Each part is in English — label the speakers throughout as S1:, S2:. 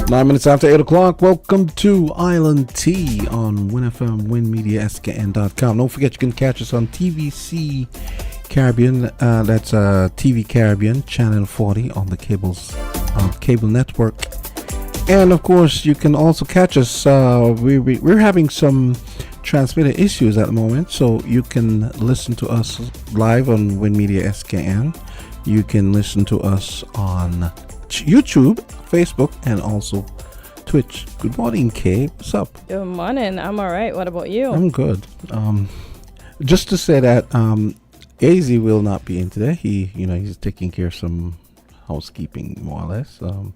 S1: 9 minutes after 8 o'clock. Welcome to Island Tea on WINNFM, WINNMediaSKN.com. Don't forget you can catch us on TVC Caribbean. That's TV Caribbean, Channel 40 on the cable network. And of course, you can also catch us. We're having some transmitter issues at the moment, so you can listen to us live on WINNMedia SKN. You can listen to us on YouTube, Facebook, and also Twitch. Good morning, Kay. What's up?
S2: Good morning. I'm all right. What about you?
S1: I'm good. Just to say that AZ will not be in today. He's taking care of some housekeeping, more or less. I'm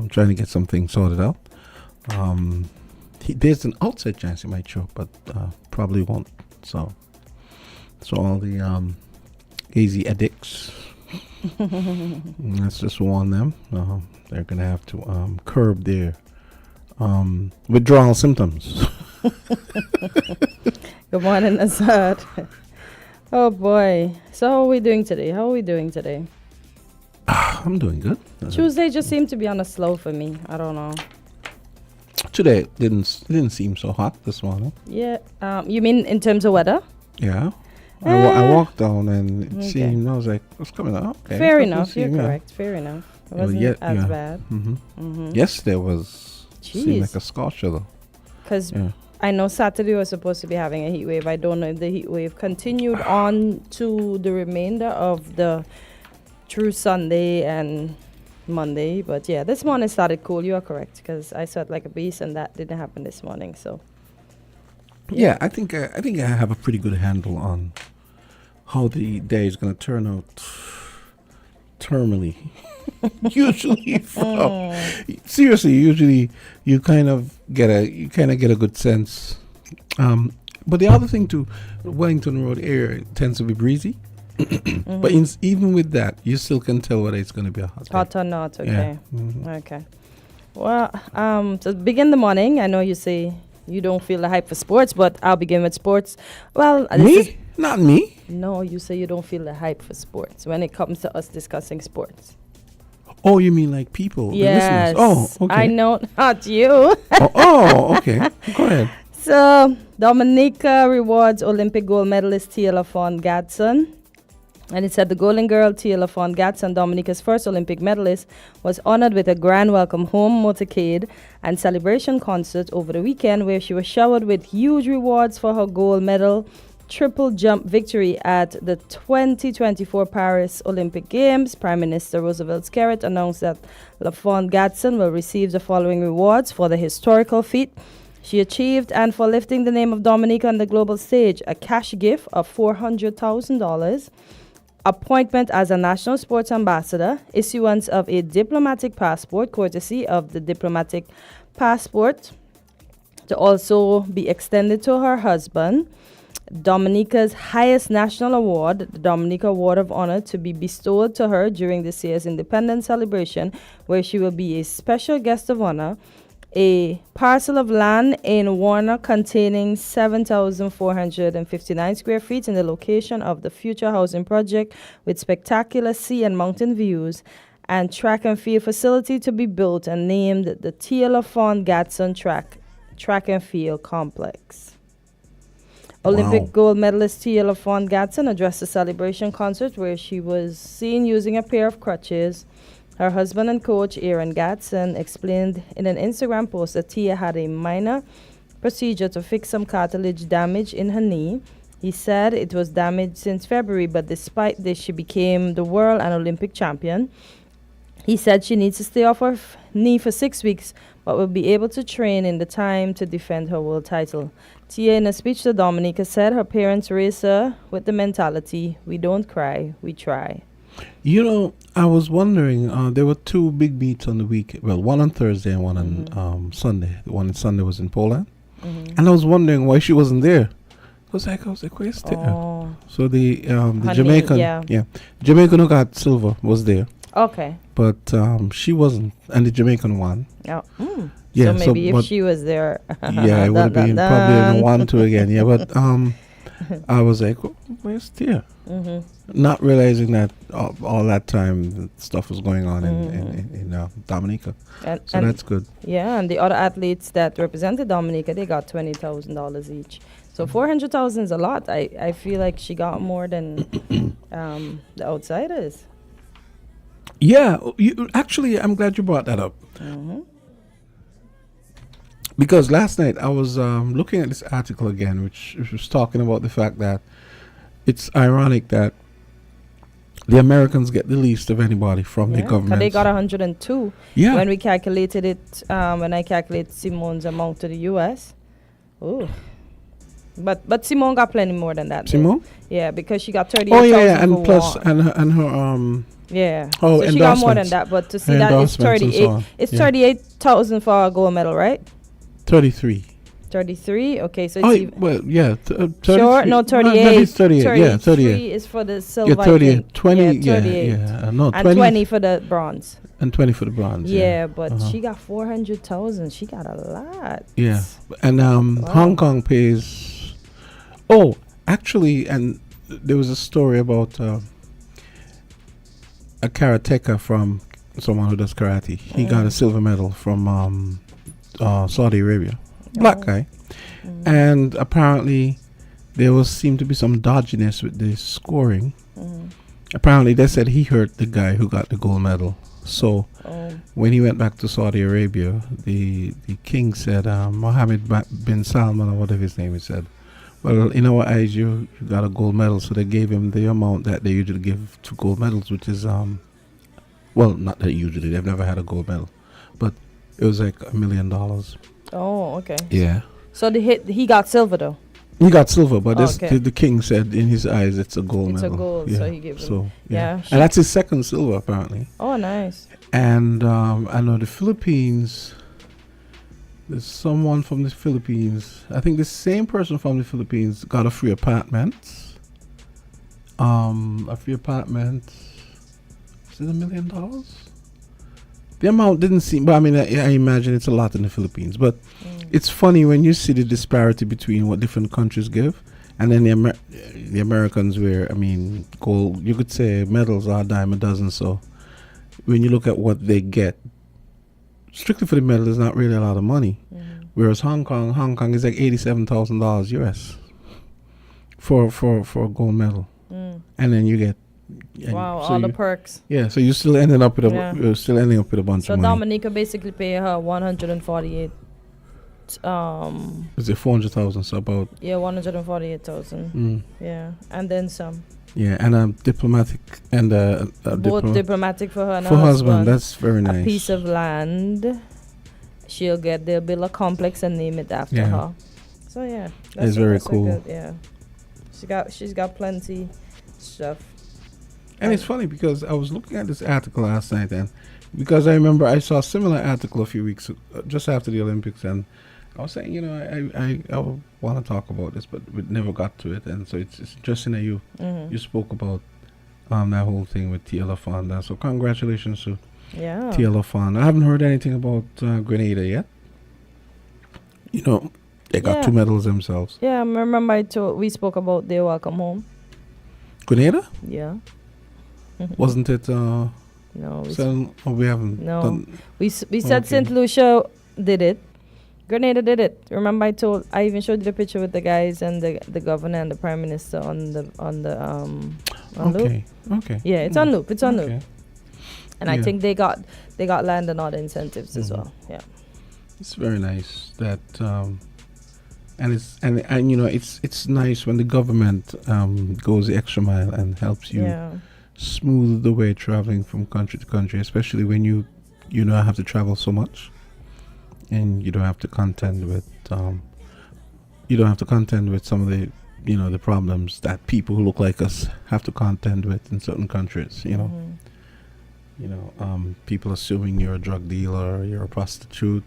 S1: trying to get some things sorted out. There's an outside chance he might show up, but probably won't. So all the AZ addicts, let's just warn them. They're gonna have to curb their withdrawal symptoms.
S2: Good morning, Azard. Oh boy. So how are we doing today?
S1: I'm doing good.
S2: Tuesday just seemed to be on a slow for me. I don't know.
S1: Today didn't seem so hot this morning.
S2: Yeah. You mean in terms of weather?
S1: Yeah. I walked down and it seemed, I was like, what's coming up? Okay,
S2: fair enough. You're correct. Fair enough. It wasn't as bad.
S1: Yesterday seemed like a scorcher though.
S2: Because I know Saturday was supposed to be having a heat wave. I don't know if the heat wave continued on to the remainder of the through Sunday and Monday. But yeah, this morning started cool. You are correct, because I sweat like a beast, and that didn't happen this morning. So
S1: yeah, I think I have a pretty good handle on how the day is going to turn out. Terminally, usually, usually you kind of get a good sense. But the other thing too, Wellington Road area tends to be breezy. But even with that, you still can tell whether it's going to be a hot
S2: or not. Okay. Yeah. Okay. Well, to begin the morning, I know you say you don't feel the hype for sports, but I'll begin with sports. Well,
S1: me? Not me.
S2: No, you say you don't feel the hype for sports when it comes to us discussing sports.
S1: Oh, you mean like people?
S2: Yes.
S1: The listeners. Oh, okay.
S2: I know, not you.
S1: Okay. Go ahead.
S2: So, Dominica rewards Olympic gold medalist Tia LaFawn Gadsden. And it said the Golden Girl, Tia LaFawn Gadsden, Dominica's first Olympic medalist, was honored with a grand welcome home motorcade and celebration concert over the weekend, where she was showered with huge rewards for her gold medal triple jump victory at the 2024 Paris Olympic Games. Prime Minister Roosevelt Skerritt announced that LaFawn Gadsden will receive the following rewards for the historical feat she achieved and for lifting the name of Dominica on the global stage: a cash gift of $400,000, appointment as a national sports ambassador, issuance of a diplomatic passport courtesy of the diplomatic passport to also be extended to her husband, Dominica's highest national award, the Dominica Award of Honor, to be bestowed to her during this year's independence celebration, where she will be a special guest of honor, a parcel of land in Warner containing 7,459 square feet in the location of the future housing project with spectacular sea and mountain views, and track and field facility to be built and named the Tia LaFawn Gadsden Track and Field Complex. Olympic gold medalist Tia LaFawn Gadsden addressed the celebration concert, where she was seen using a pair of crutches. Her husband and coach, Aaron Gadsden, explained in an Instagram post that Tia had a minor procedure to fix some cartilage damage in her knee. He said it was damaged since February, but despite this, she became the world and Olympic champion. He said she needs to stay off her knee for 6 weeks, but will be able to train in the time to defend her world title. Tia, in a speech to Dominica, said her parents raised her with the mentality, "We don't cry, we try."
S1: I was wondering, there were two big meets on the week. Well, one on Thursday and one on Sunday. The one on Sunday was in Poland. And I was wondering why she wasn't there. I was like, where's Tia? So the Jamaican, Jamaican who got silver was there.
S2: Okay.
S1: But she wasn't, and the Jamaican won.
S2: Oh.
S1: Yeah,
S2: so maybe if she was there.
S1: Yeah, it would have been probably in 1-2 again. Yeah, but I was like, where's Tia? Not realizing that all that time stuff was going on in Dominica. So
S2: And
S1: that's good.
S2: yeah, and the other athletes that represented Dominica, they got $20,000 each. So 400,000 is a lot. I feel like she got more than the outsiders.
S1: Yeah, actually, I'm glad you brought that up. Because last night I was looking at this article again, which was talking about the fact that it's ironic that the Americans get the least of anybody from the government.
S2: They got 102.
S1: Yeah.
S2: When we calculated it, when I calculated Simone's amount to the U.S. Ooh. But Simone got plenty more than that.
S1: Simone?
S2: Though. Yeah, because she got 38,000.
S1: Oh yeah, and plus and her
S2: yeah.
S1: Oh,
S2: so she got more than that, but to see that it's 38.
S1: So
S2: it's 38,000 for a gold medal, right?
S1: 33.
S2: 33. Okay, so it's
S1: well, yeah. 33.
S2: Sure, no, 38.
S1: Maybe 38. Yeah, 38.
S2: is for the silver.
S1: Yeah, 38. 20.
S2: Yeah, 38.
S1: Yeah. No,
S2: and
S1: 20.
S2: 20 for the bronze.
S1: And 20 for the bronze.
S2: Yeah, but she got 400,000. She got a lot.
S1: Yeah, and Hong Kong pays. Oh, actually, and there was a story about a karateka from someone who does karate. He got a silver medal from Saudi Arabia. Black guy. And apparently there seemed to be some dodginess with the scoring. Apparently they said he hurt the guy who got the gold medal. So when he went back to Saudi Arabia, the king said, Mohammed bin Salman or whatever his name is, said, well, in our eyes you got a gold medal. So they gave him the amount that they usually give to gold medals, which is well, not that usually, they've never had a gold medal, but it was like $1 million.
S2: Oh, okay.
S1: Yeah.
S2: So he got silver though.
S1: He got silver, but the king said in his eyes it's a gold medal.
S2: It's a gold,
S1: yeah.
S2: so he gives him.
S1: So
S2: yeah.
S1: And that's his second silver apparently.
S2: Oh, nice.
S1: And I know the Philippines. There's someone from the Philippines. I think the same person from the Philippines got a free apartment. A free apartment. Is it $1 million? The amount didn't seem, but I mean, I imagine it's a lot in the Philippines. But it's funny when you see the disparity between what different countries give, and then the Americans, where I mean, gold. You could say medals are a dime a dozen. So when you look at what they get, strictly for the medal, is not really a lot of money. Whereas Hong Kong is like $87,000 US for a gold medal, and then you get.
S2: Wow,
S1: so
S2: all the perks.
S1: Yeah, so you're still ending up with a bunch of money.
S2: So Dominica basically pay her 148.
S1: Is it 400,000? So about
S2: 148,000. Yeah, and then some.
S1: Yeah, and a diplomatic and
S2: both diplomatic for her and
S1: for
S2: her
S1: husband. That's very nice.
S2: A piece of land. They'll build a complex and name it after her. So yeah,
S1: that's very cool.
S2: Good, yeah, she's got plenty stuff.
S1: And it's funny because I was looking at this article last night, and because I remember I saw a similar article a few weeks just after the Olympics, and I was saying, I want to talk about this, but we never got to it, and so it's interesting that you spoke about that whole thing with Tia LaFonda. So congratulations to Tia LaFonda. I haven't heard anything about Grenada yet. They got 2 medals themselves.
S2: Yeah, I remember we spoke about their welcome home.
S1: Grenada?
S2: Yeah.
S1: Wasn't it?
S2: No,
S1: we haven't.
S2: No,
S1: done.
S2: we said St. Lucia did it. Grenada did it. Remember, I even showed you the picture with the guys and the governor and the prime minister on loop.
S1: Okay.
S2: Yeah, it's on loop. It's on loop. And I think they got land and other incentives as well. Yeah.
S1: It's very nice that and it's nice when the government goes the extra mile and helps you smooth the way traveling from country to country, especially when you have to travel so much, and you don't have to contend with some of the the problems that people who look like us have to contend with in certain countries. People assuming you're a drug dealer, you're a prostitute,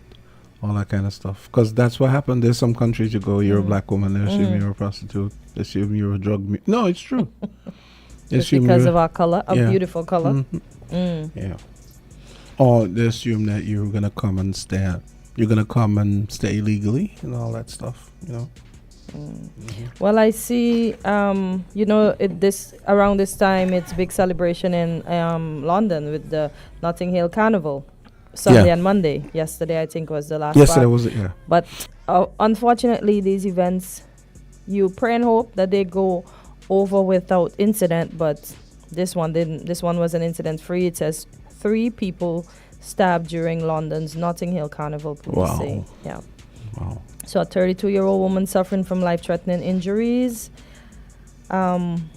S1: all that kind of stuff. Because that's what happened. There's some countries you go, you're a black woman, they assume you're a prostitute, they assume you're a drug. No, it's true.
S2: Just because of our color, our beautiful color.
S1: Yeah. Or they assume that you're gonna come and stay. You're gonna come and stay illegally and all that stuff.
S2: Well, I see. Around this time, it's big celebration in London with the Notting Hill Carnival, Sunday and Monday. Yesterday, I think, was the last.
S1: Yesterday was it? Yeah.
S2: But unfortunately, these events, you pray and hope that they go over without incident. But this one didn't. This one was an incident-free. It says 3 people stabbed during London's Notting Hill Carnival. Police say. Yeah.
S1: Wow.
S2: So a 32-year-old woman suffering from life-threatening injuries. I'm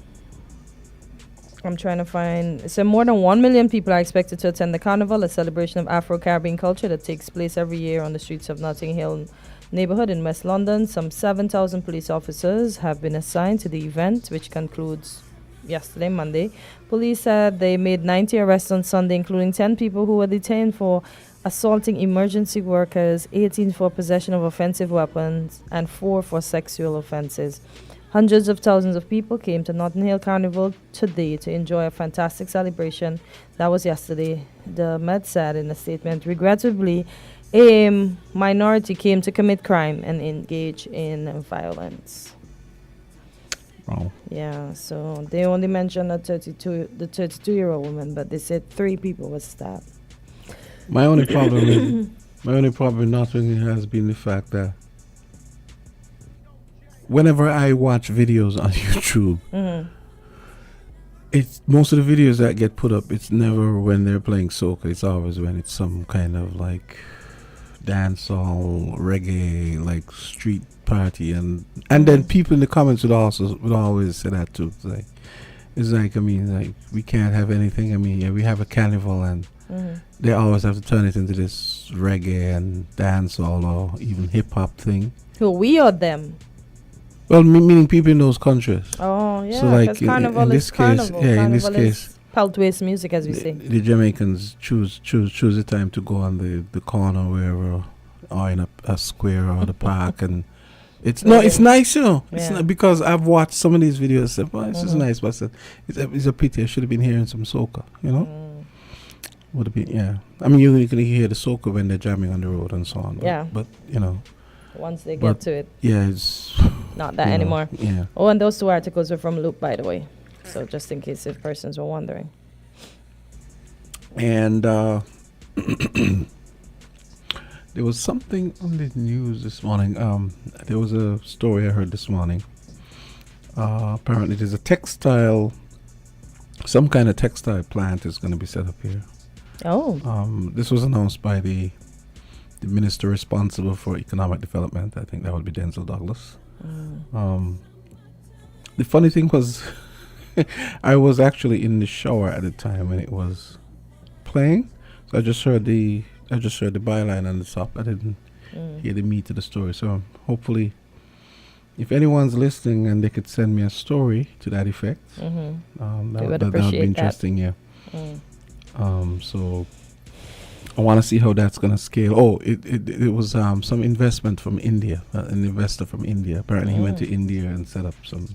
S2: trying to find. So more than 1 million people are expected to attend the carnival, a celebration of Afro-Caribbean culture that takes place every year on the streets of Notting Hill neighborhood in West London. Some 7,000 police officers have been assigned to the event, which concludes yesterday, Monday. Police said they made 90 arrests on Sunday, including 10 people who were detained for assaulting emergency workers, 18 for possession of offensive weapons, and 4 for sexual offenses. Hundreds of thousands of people came to Notting Hill Carnival today to enjoy a fantastic celebration. That was yesterday. The Met said in a statement, regrettably, a minority came to commit crime and engage in violence.
S1: Wow.
S2: Yeah, so they only mentioned the 32-year-old woman, but they said 3 people were stabbed.
S1: My only problem with Notting Hill has been the fact that whenever I watch videos on YouTube, it's most of the videos that get put up, it's never when they're playing soca. It's always when it's some kind of like dancehall, reggae, like street party, and then people in the comments would always say that too. It's like I mean, like we can't have anything. I mean, yeah, we have a carnival, and they always have to turn it into this reggae and dancehall or even hip hop thing.
S2: Who, we or them?
S1: Well, meaning people in those countries.
S2: Oh yeah,
S1: so like
S2: in this case,
S1: in this case,
S2: peltwaist music, as we say.
S1: The Jamaicans choose the time to go on the corner wherever, or in a square or the park, and it's nice, you know. It's not, because I've watched some of these videos. Said, well, this is nice, but it's a pity. I should have been hearing some soca, you know. Would have been, yeah. I mean, you can hear the soca when they're jamming on the road and so on. But you know,
S2: once they get to it,
S1: it's
S2: not that anymore.
S1: Yeah.
S2: Oh, and those 2 articles were from Loop, by the way. So just in case if persons were wondering. And
S1: there was something on the news this morning. There was a story I heard this morning. Apparently, there's some kind of textile plant is going to be set up here.
S2: Oh.
S1: This was announced by the minister responsible for economic development. I think that would be Denzel Douglas. The funny thing was, I was actually in the shower at the time when it was playing, so I just heard the byline on the top. I didn't hear the meat of the story. So hopefully, if anyone's listening and they could send me a story to that effect, that would be interesting. Yeah. So I want to see how that's going to scale. Oh, it was some investment from India, an investor from India. Apparently he went to India and set up some.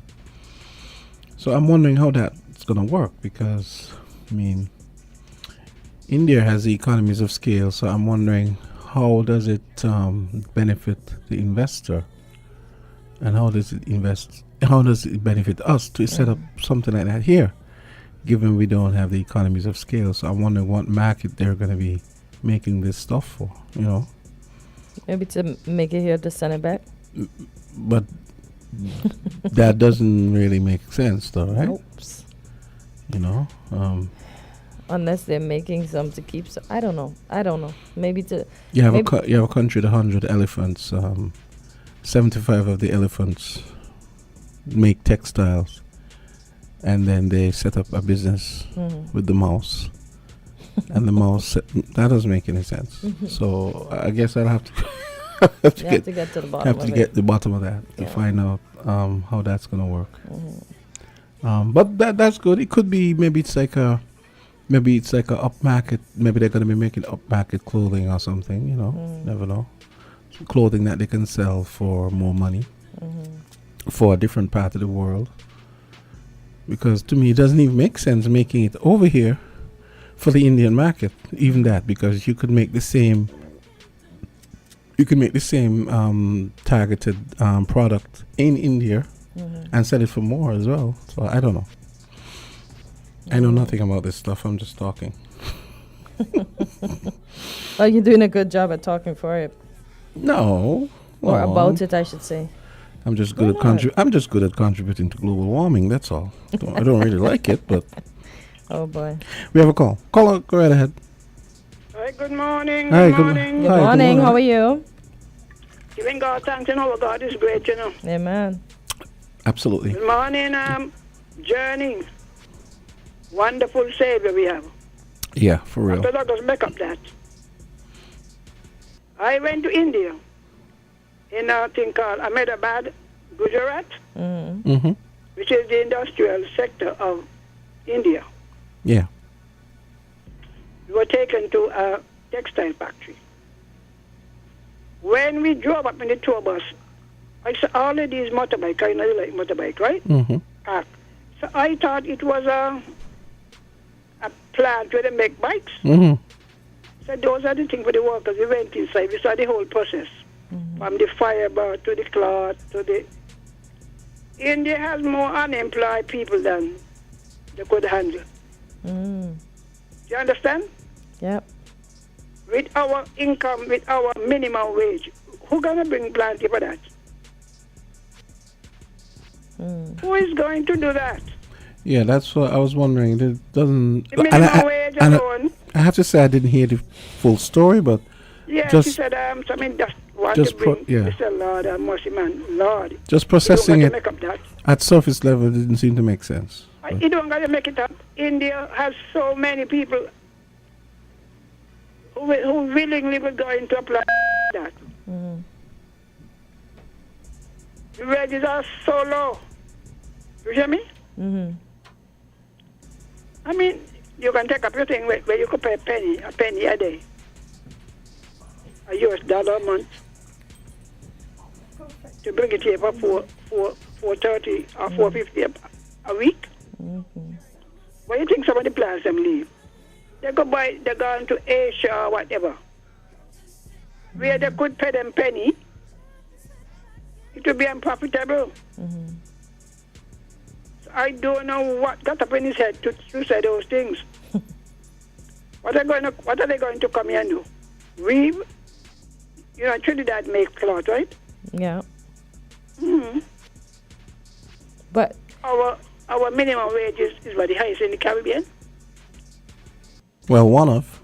S1: So I'm wondering how that's going to work, because, I mean, India has the economies of scale, so I'm wondering how does it benefit the investor, and how does it benefit us to set up something like that here, given we don't have the economies of scale. So I'm wondering what market they're going to be making this stuff for, you know.
S2: Maybe to make it here to send it back.
S1: But that doesn't really make sense, though, right?
S2: Oops.
S1: You know,
S2: unless they're making some to keep. So I don't know. Maybe to
S1: you have a country with 100 elephants. 75 of the elephants make textiles, and then they set up a business with the mouse. And the mouse that doesn't make any sense. So I guess I'll have to. have to get to the bottom. Have to get the bottom of that to find out how that's gonna work. But that's good. It could be maybe it's like a upmarket. Maybe they're gonna be making upmarket clothing or something. You know, never know. Clothing that they can sell for more money for a different part of the world. Because to me, it doesn't even make sense making it over here for the Indian market. Even that, because you could make the same you can make the same targeted product in India and sell it for more as well. So I don't know. I know nothing about this stuff. I'm just talking.
S2: Well, you're doing a good job at talking for it.
S1: No.
S2: Or about it, I should say.
S1: I'm just good at contributing to global warming. That's all. I don't really like it, but.
S2: Oh boy.
S1: We have a call. Caller, go right ahead.
S3: Hi, good morning.
S1: Hi,
S3: good morning.
S2: Good morning. How are you?
S3: Giving God thanks and our God is great, you know.
S2: Amen.
S1: Absolutely.
S3: Good morning, Journey. Wonderful Savior we have.
S1: Yeah, for real.
S3: Dr. Douglas, make up that. I went to India in a thing called Ahmedabad, Gujarat, which is the industrial sector of India.
S1: Yeah.
S3: We were taken to a textile factory. When we drove up in the tour bus, I saw all of these motorbike. I know you like motorbike, right? So I thought it was a plant where they make bikes. So those are the things for the workers. We went inside. We saw the whole process. From the fiber to the cloth to the... India has more unemployed people than they could handle. Do you understand?
S2: Yep.
S3: With our income, with our minimum wage, who gonna bring plenty for that? Who is going to do that?
S1: Yeah, that's what I was wondering. It doesn't.
S3: The minimum wage alone.
S1: I have to say I didn't hear the full story, but
S3: Yeah,
S1: just,
S3: she said, something just want
S1: just
S3: to bring.
S1: yeah.
S3: Mr. Lord, mercy, man, Lord.
S1: Just processing
S3: you
S1: it
S3: don't got to make up that.
S1: at surface level didn't seem to make sense.
S3: You don't got to make it up. India has so many people who willingly will go into apply that. The wages are so low. You hear me? I mean, you can take up your thing where you could pay a penny a day. A US dollar a month. To bring it here for $4.30 or $4.50 a week. What do you think some of the plants them leave? They go into Asia or whatever. Where they could pay them penny, it would be unprofitable. So I don't know what got up in his head to say those things. What are they going to come here and do? Weave? You know, Trinidad makes cloth, right?
S2: Yeah. But
S3: our minimum wage is what, the highest in the Caribbean?
S1: Well, one of.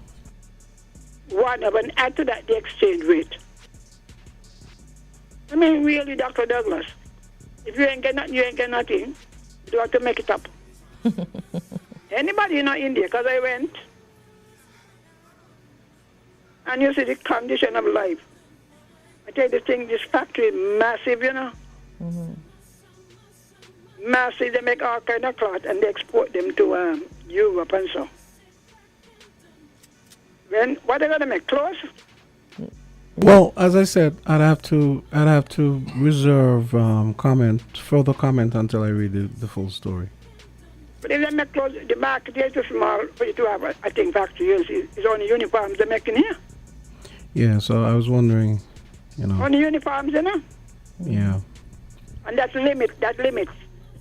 S3: And add to that the exchange rate. I mean, really, Dr. Douglas, if you ain't get nothing, you ain't get nothing. You have to make it up. Anybody in India, because I went, and you see the condition of life. I tell you the thing, this factory is massive, you know. Massive, they make all kind of cloth and they export them to Europe and so. What are they gonna make, clothes?
S1: Well, as I said, I'd have to reserve further comment until I read the full story.
S3: But if they make clothes, the market is too small for you to have, I think, factories. It's only uniforms they're making here.
S1: Yeah, so I was wondering, you know.
S3: Only uniforms, you know?
S1: Yeah.
S3: And that limits.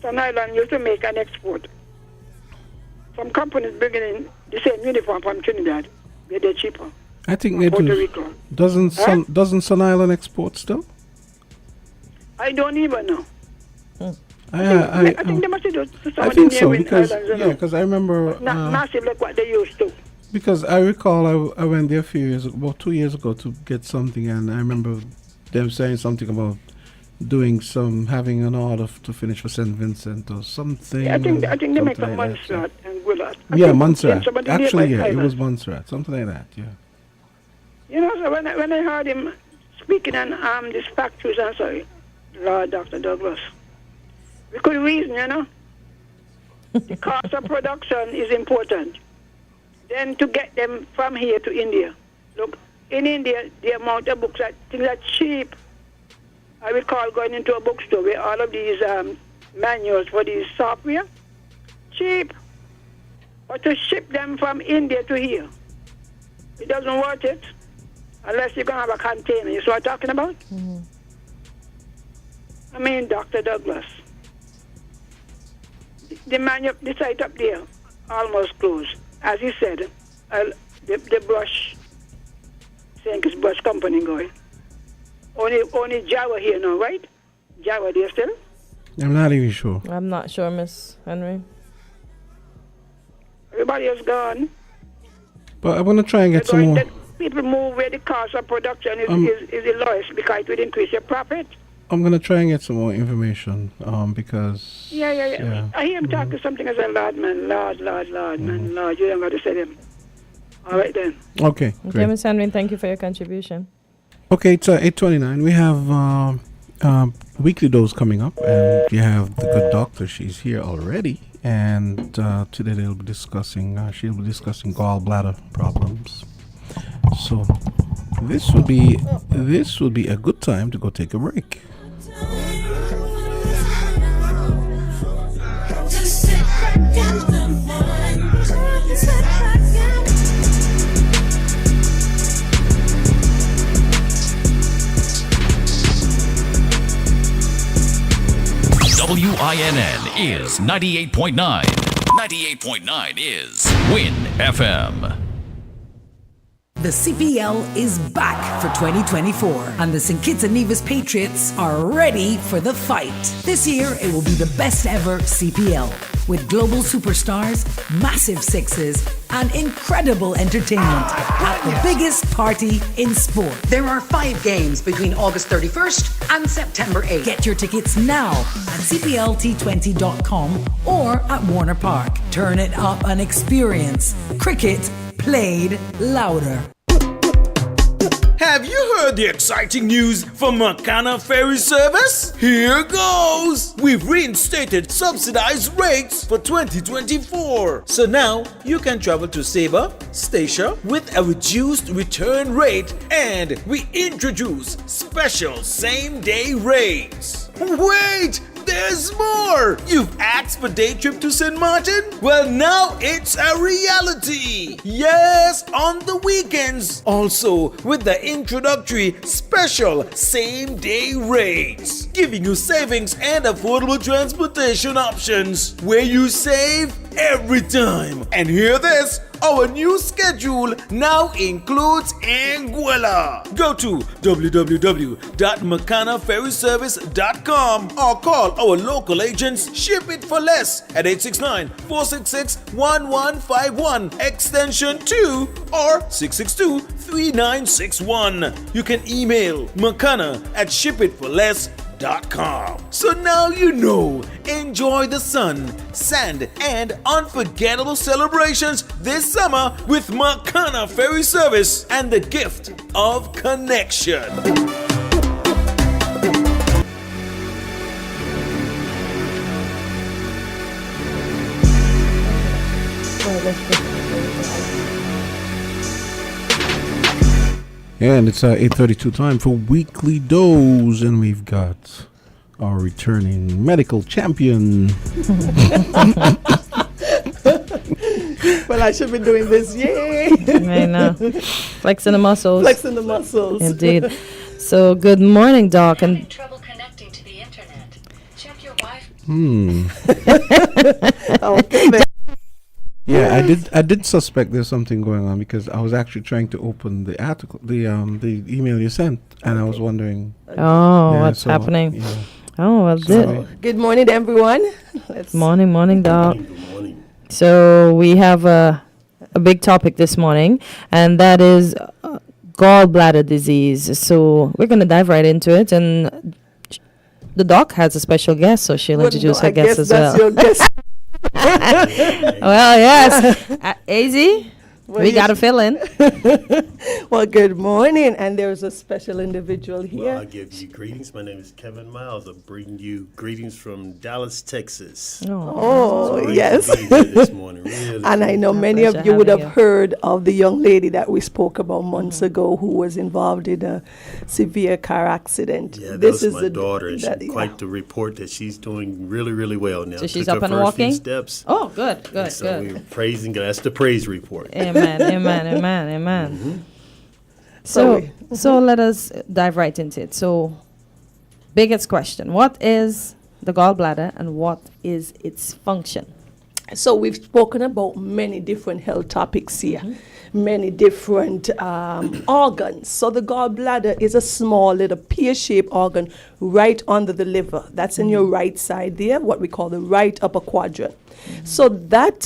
S3: Some island used to make and export. Some companies bringing in the same uniform from Trinidad, where they're cheaper.
S1: I think they
S3: Puerto
S1: do.
S3: Rico.
S1: Doesn't Sun Island export still?
S3: I don't even know.
S1: I
S3: think they must do to some
S1: I
S3: of
S1: think
S3: the
S1: so
S3: neighboring
S1: because
S3: islands,
S1: because I remember
S3: not massive like what they used to.
S1: Because I recall I went there a few years ago, about 2 years ago, to get something, and I remember them saying something about having an order to finish for St. Vincent or something.
S3: Yeah, I think they make
S1: something
S3: some
S1: like that,
S3: Montserrat and Willard.
S1: Yeah, Montserrat.
S3: Some of the
S1: Actually,
S3: nearby
S1: yeah, it was
S3: islands.
S1: Montserrat, something like that. Yeah.
S3: You know, so when I heard him speaking on these factories, I'm sorry, Lord Dr. Douglas, we could reason, you know. The cost of production is important. Then to get them from here to India. Look, in India, the amount of books, things are cheap. I recall going into a bookstore where all of these manuals for these software, cheap. But to ship them from India to here, it doesn't worth it. Unless you're going to have a container. You see what I'm talking about?
S2: Mm-hmm.
S3: I mean, Dr. Douglas. The site up there almost closed. As you said, the brush, saying it's brush company going. Only Java here now, right? Java there still?
S1: I'm not even sure.
S2: I'm not sure, Miss Henry.
S3: Everybody has gone.
S1: But I want to try and get some more.
S3: Let people move where the cost of production is the lowest because it will increase your profit.
S1: I'm going to try and get some more information because...
S3: Yeah. I hear him talking something as a Lord, man. Lord, man. Lord, you don't got to say them. All right, then.
S1: Okay,
S2: Okay,
S1: great.
S2: Miss Henry, thank you for your contribution.
S1: Okay, it's 8:29. We have weekly dose coming up, and you have the good doctor. She's here already, and today she'll be discussing gallbladder problems. So this would be a good time to go take a break.
S4: WINN is 98.9. 98.9 is Win FM.
S5: The CPL is back for 2024, and the St. Kitts and Nevis Patriots are ready for the fight. This year, it will be the best ever CPL, with global superstars, massive sixes, and incredible entertainment at the biggest party in sport.
S6: There are 5 games between August 31st and September 8th.
S5: Get your tickets now at cplt20.com or at Warner Park. Turn it up and experience cricket played louder.
S7: Have you heard the exciting news from Makana Ferry Service? Here goes! We've reinstated subsidized rates for 2024. So now you can travel to Sabre, Statia with a reduced return rate, and we introduce special same-day rates. Wait! There's more! You've asked for day trip to St. Martin? Well, now it's a reality! Yes, on the weekends. Also, with the introductory special same-day rates, giving you savings and affordable transportation options, where you save every time. And hear this, our new schedule now includes Anguilla. Go to www.makanaferryservice.com or call our local agents. Ship it for less at 869-466-1151 extension 2 or 662-3961. You can email makana@shipitforless.com. So now you know. Enjoy the sun, sand, and unforgettable celebrations this summer with Makana Ferry Service and the gift of connection.
S1: And it's 8:32 time for weekly dose, and we've got our returning medical champion.
S8: Well, I should be doing this. Yay!
S2: I know. Flexing the muscles.
S8: Flexing the muscles.
S2: Indeed. So, good morning, Doc.
S9: Having trouble connecting to the internet. Check your Wi-Fi.
S8: Okay,
S1: Yeah, I did suspect there's something going on because I was actually trying to open the article, the email you sent, and I was wondering.
S2: Oh, what's happening?
S1: Yeah.
S2: Oh, well,
S8: good morning, everyone.
S2: Morning, Doc.
S10: Good morning.
S2: So we have a big topic this morning, and that is gallbladder disease. So we're going to dive right into it, and the doc has a special guest, so she'll introduce her guest as well.
S8: Your guest.
S2: Well, yes. AZ, we got to fill in.
S8: Well, good morning, and there's a special individual here.
S10: Well, I give you greetings. My name is Kevin Miles. I bring you greetings from Dallas, Texas.
S8: Oh,
S10: Great
S8: yes.
S10: to be here this morning. Really.
S8: And I know many of you would have heard of the young lady that we spoke about months ago who was involved in a severe car accident.
S10: Yeah,
S8: this
S10: is my daughter, and she's quite to report that she's doing really, really well now.
S2: So she's
S10: Took
S2: up
S10: her
S2: and
S10: first
S2: walking?
S10: few steps.
S2: Oh, good.
S10: So we're praising God. That's the praise report.
S2: Amen. So let us dive right into it. So, biggest question: what is the gallbladder and what is its function?
S8: So we've spoken about many different health topics here, many different organs. So the gallbladder is a small little pear-shaped organ right under the liver. That's in your right side there, what we call the right upper quadrant. So that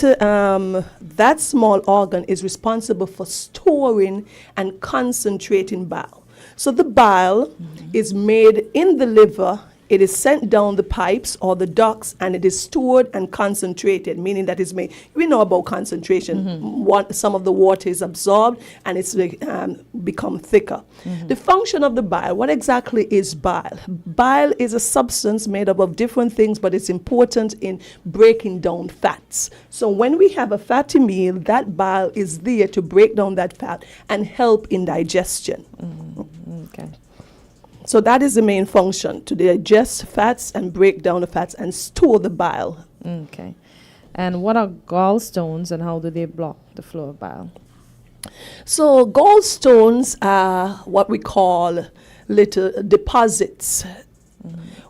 S8: small organ is responsible for storing and concentrating bile. So the bile is made in the liver. It is sent down the pipes or the ducts, and it is stored and concentrated, meaning that it's made. We know about concentration. Some of the water is absorbed, and it's become thicker. The function of the bile, what exactly is bile? Bile is a substance made up of different things, but it's important in breaking down fats. So when we have a fatty meal, that bile is there to break down that fat and help in digestion.
S2: Okay.
S8: So that is the main function, to digest fats and break down the fats and store the bile.
S2: Okay. And what are gallstones and how do they block the flow of bile?
S8: So gallstones are what we call little deposits.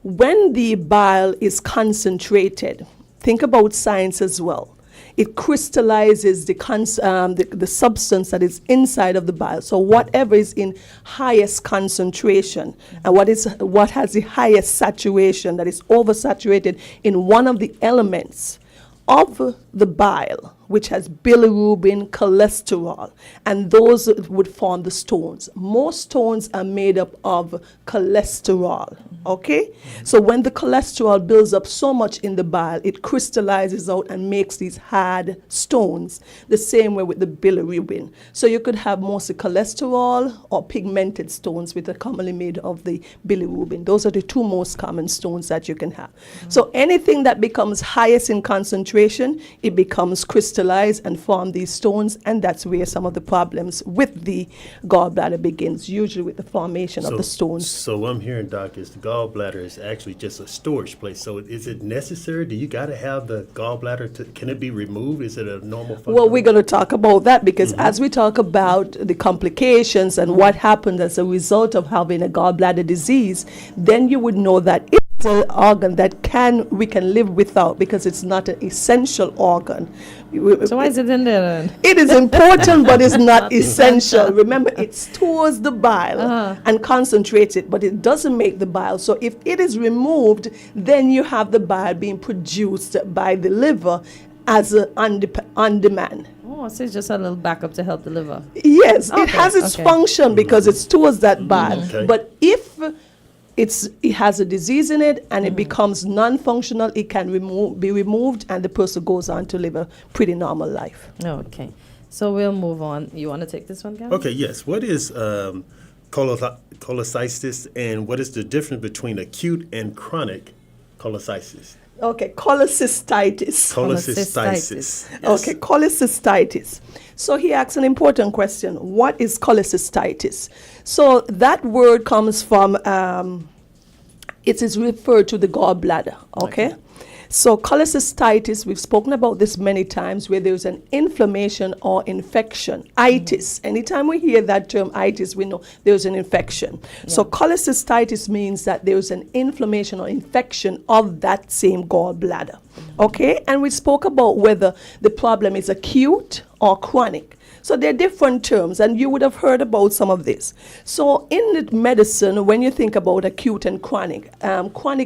S8: When the bile is concentrated, think about science as well. It crystallizes the substance that is inside of the bile. So whatever is in highest concentration and what has the highest saturation, that is oversaturated in one of the elements of the bile, which has bilirubin, cholesterol, and those would form the stones. Most stones are made up of cholesterol, okay? So when the cholesterol builds up so much in the bile, it crystallizes out and makes these hard stones, the same way with the bilirubin. So you could have mostly cholesterol or pigmented stones, which are commonly made of the bilirubin. Those are the two most common stones that you can have. So anything that becomes highest in concentration, it becomes crystallized and form these stones, and that's where some of the problems with the gallbladder begins, usually with the formation of the stones.
S10: So what I'm hearing, Doc, is the gallbladder is actually just a storage place. So is it necessary? Do you got to have the gallbladder? Can it be removed? Is it a normal function?
S8: Well, we're going to talk about that because as we talk about the complications and what happens as a result of having a gallbladder disease, then you would know that it's an organ that we can live without because it's not an essential organ.
S2: So why is it in there then?
S8: It is important, but it's not essential. Remember, it stores the bile and concentrates it, but it doesn't make the bile. So if it is removed, then you have the bile being produced by the liver as on demand.
S2: Oh, so it's just a little backup to help the liver.
S8: Yes, it has its function because it stores that bile. But if it has a disease in it and it becomes non-functional, it can be removed and the person goes on to live a pretty normal life.
S2: Okay. So we'll move on. You want to take this one, guys?
S10: Okay, yes. What is cholecystitis and what is the difference between acute and chronic cholecystitis?
S8: Okay, cholecystitis.
S10: Cholecystitis. Yes.
S8: Okay, cholecystitis. So he asks an important question. What is cholecystitis? So that word comes from, it is referred to the gallbladder, okay? So cholecystitis, we've spoken about this many times, where there's an inflammation or infection, itis. Anytime we hear that term itis, we know there's an infection. So cholecystitis means that there's an inflammation or infection of that same gallbladder, okay? And we spoke about whether the problem is acute or chronic. So they're different terms, and you would have heard about some of this. So in the medicine, when you think about acute and chronic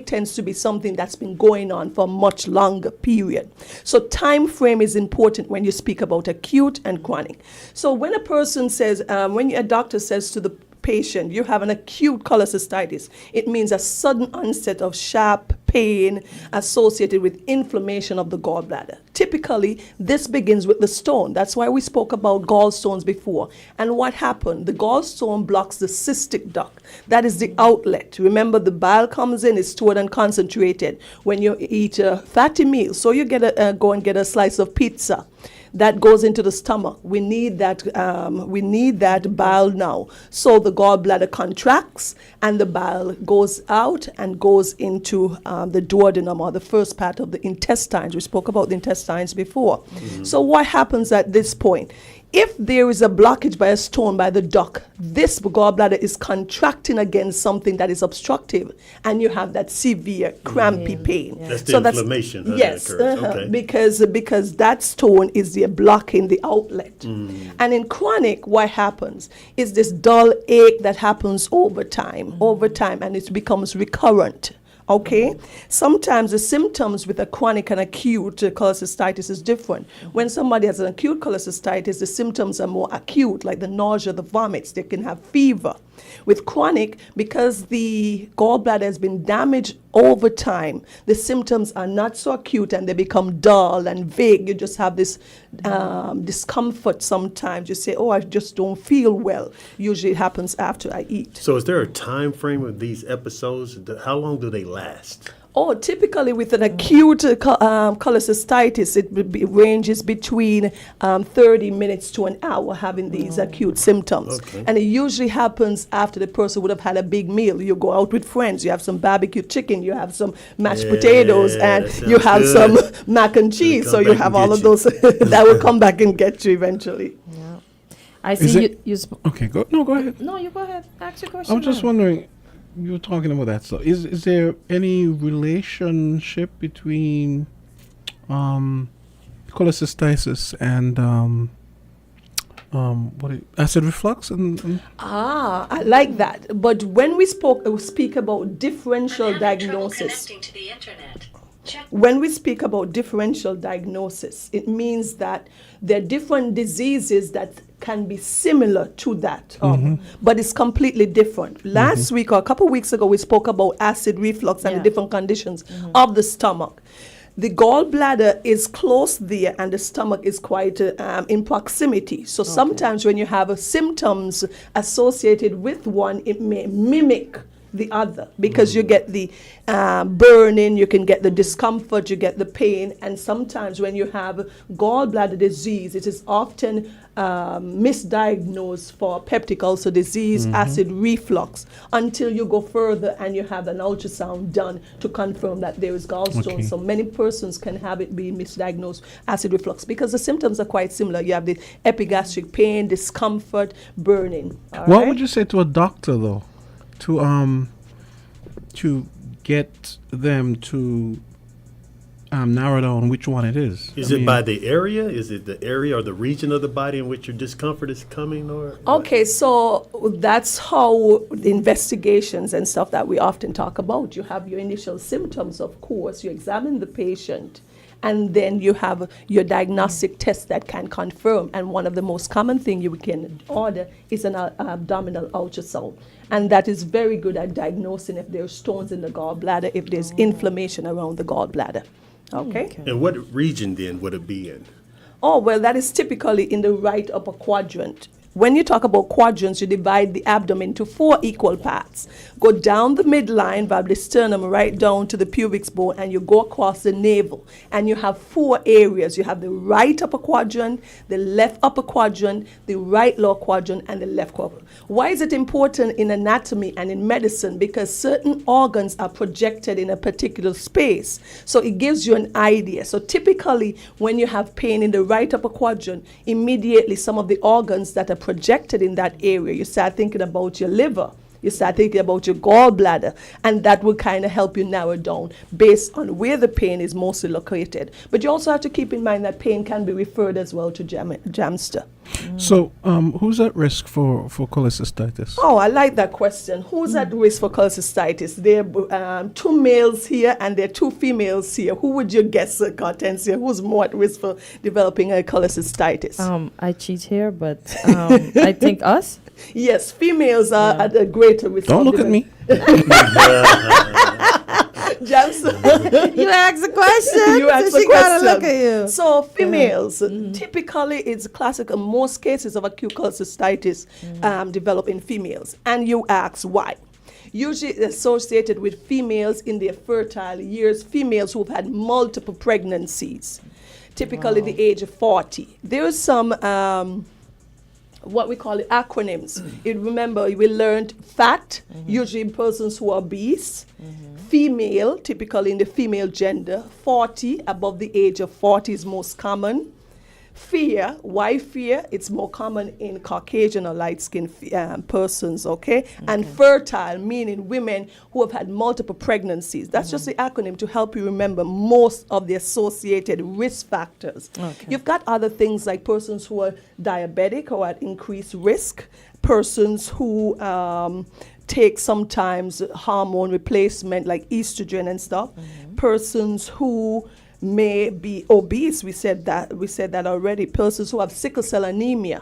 S8: tends to be something that's been going on for a much longer period. So time frame is important when you speak about acute and chronic. So when a person says, when a doctor says to the patient, you have an acute cholecystitis, it means a sudden onset of sharp pain associated with inflammation of the gallbladder. Typically, this begins with the stone. That's why we spoke about gallstones before. And what happened? The gallstone blocks the cystic duct. That is the outlet. Remember, the bile comes in, is stored and concentrated when you eat a fatty meal. So you go and get a slice of pizza. That goes into the stomach. We need that bile now. So the gallbladder contracts and the bile goes out and goes into the duodenum, or the first part of the intestines. We spoke about the intestines before. So what happens at this point? If there is a blockage by a stone by the duct, this gallbladder is contracting against something that is obstructive, and you have that severe crampy pain.
S10: That's the inflammation.
S8: Yes,
S10: that occurs. Okay.
S8: because that stone is there blocking the outlet. And in chronic, what happens is this dull ache that happens over time, and it becomes recurrent. Okay, sometimes the symptoms with a chronic and acute cholecystitis is different. When somebody has an acute cholecystitis, the symptoms are more acute, like the nausea, the vomits. They can have fever. With chronic, because the gallbladder has been damaged over time, the symptoms are not so acute and they become dull and vague. You just have this discomfort sometimes. You say, oh, I just don't feel well. Usually it happens after I eat.
S10: So is there a time frame of these episodes? How long do they last?
S8: Oh, typically with an acute cholecystitis, ranges between 30 minutes to an hour having these acute symptoms.
S10: Okay.
S8: And it usually happens after the person would have had a big meal. You go out with friends, you have some barbecue chicken, you have some mashed potatoes, and you have some mac and cheese. So you have all of those that will come back and get you eventually.
S2: Yeah. I see you
S1: okay, go ahead.
S2: No, you go ahead. Ask your question.
S1: I was just wondering, you were talking about that. So, is there any relationship between cholecystitis and acid reflux?
S8: I like that. But when we speak about differential diagnosis. When we speak about differential diagnosis, it means that there are different diseases that can be similar to that, but it's completely different. Last week or a couple of weeks ago, we spoke about acid reflux and the different conditions of the stomach. The gallbladder is close there and the stomach is quite in proximity. So sometimes when you have symptoms associated with one, it may mimic the other, because you get the burning, you can get the discomfort, you get the pain, and sometimes when you have gallbladder disease, it is often misdiagnosed for peptic ulcer disease, acid reflux, until you go further and you have an ultrasound done to confirm that there is gallstones. So many persons can have it be misdiagnosed acid reflux because the symptoms are quite similar. You have the epigastric pain, discomfort, burning.
S1: What would you say to a doctor though, to get them to narrow down which one it is?
S10: Is it by the area? Is it the area or the region of the body in which your discomfort is coming? Or
S8: okay, so that's how the investigations and stuff that we often talk about. You have your initial symptoms, of course. You examine the patient, and then you have your diagnostic test that can confirm. And one of the most common thing you can order is an abdominal ultrasound. And that is very good at diagnosing if there's stones in the gallbladder, if there's inflammation around the gallbladder. Okay.
S10: And what region then would it be in?
S8: Oh, well, that is typically in the right upper quadrant. When you talk about quadrants, you divide the abdomen into 4 equal parts. Go down the midline by the sternum right down to the pubic bone, and you go across the navel. And you have 4 areas. You have the right upper quadrant, the left upper quadrant, the right lower quadrant, and the left quadrant. Why is it important in anatomy and in medicine? Because certain organs are projected in a particular space. So it gives you an idea. So typically, when you have pain in the right upper quadrant, immediately some of the organs that are projected in that area, you start thinking about your liver, you start thinking about your gallbladder, and that will kind of help you narrow down based on where the pain is mostly located. But you also have to keep in mind that pain can be referred as well to Jamster.
S1: So who's at risk for cholecystitis?
S8: Oh, I like that question. Who's at risk for cholecystitis? There are 2 males here and there are 2 females here. Who would you guess, Kortensia? Who's more at risk for developing a cholecystitis?
S2: I cheat here, but I think us.
S8: Yes, females are at a greater risk.
S1: Don't look at me.
S8: Johnson.
S2: You asked the question.
S8: You asked
S2: so
S8: the
S2: she
S8: question.
S2: gotta look at you.
S8: So females, typically it's classic. Most cases of acute cholecystitis develop in females. And you ask why. Usually associated with females in their fertile years, females who've had multiple pregnancies, typically the age of 40. There's some what we call it acronyms. Remember, we learned fat, usually in persons who are obese, female, typically in the female gender, 40, above the age of 40 is most common. Fear, why fear? It's more common in Caucasian or light-skinned persons, okay? And fertile, meaning women who have had multiple pregnancies. That's just the acronym to help you remember most of the associated risk factors. You've got other things like persons who are diabetic or at increased risk, persons who take sometimes hormone replacement like estrogen and stuff, persons who may be obese. We said that already. Persons who have sickle cell anemia.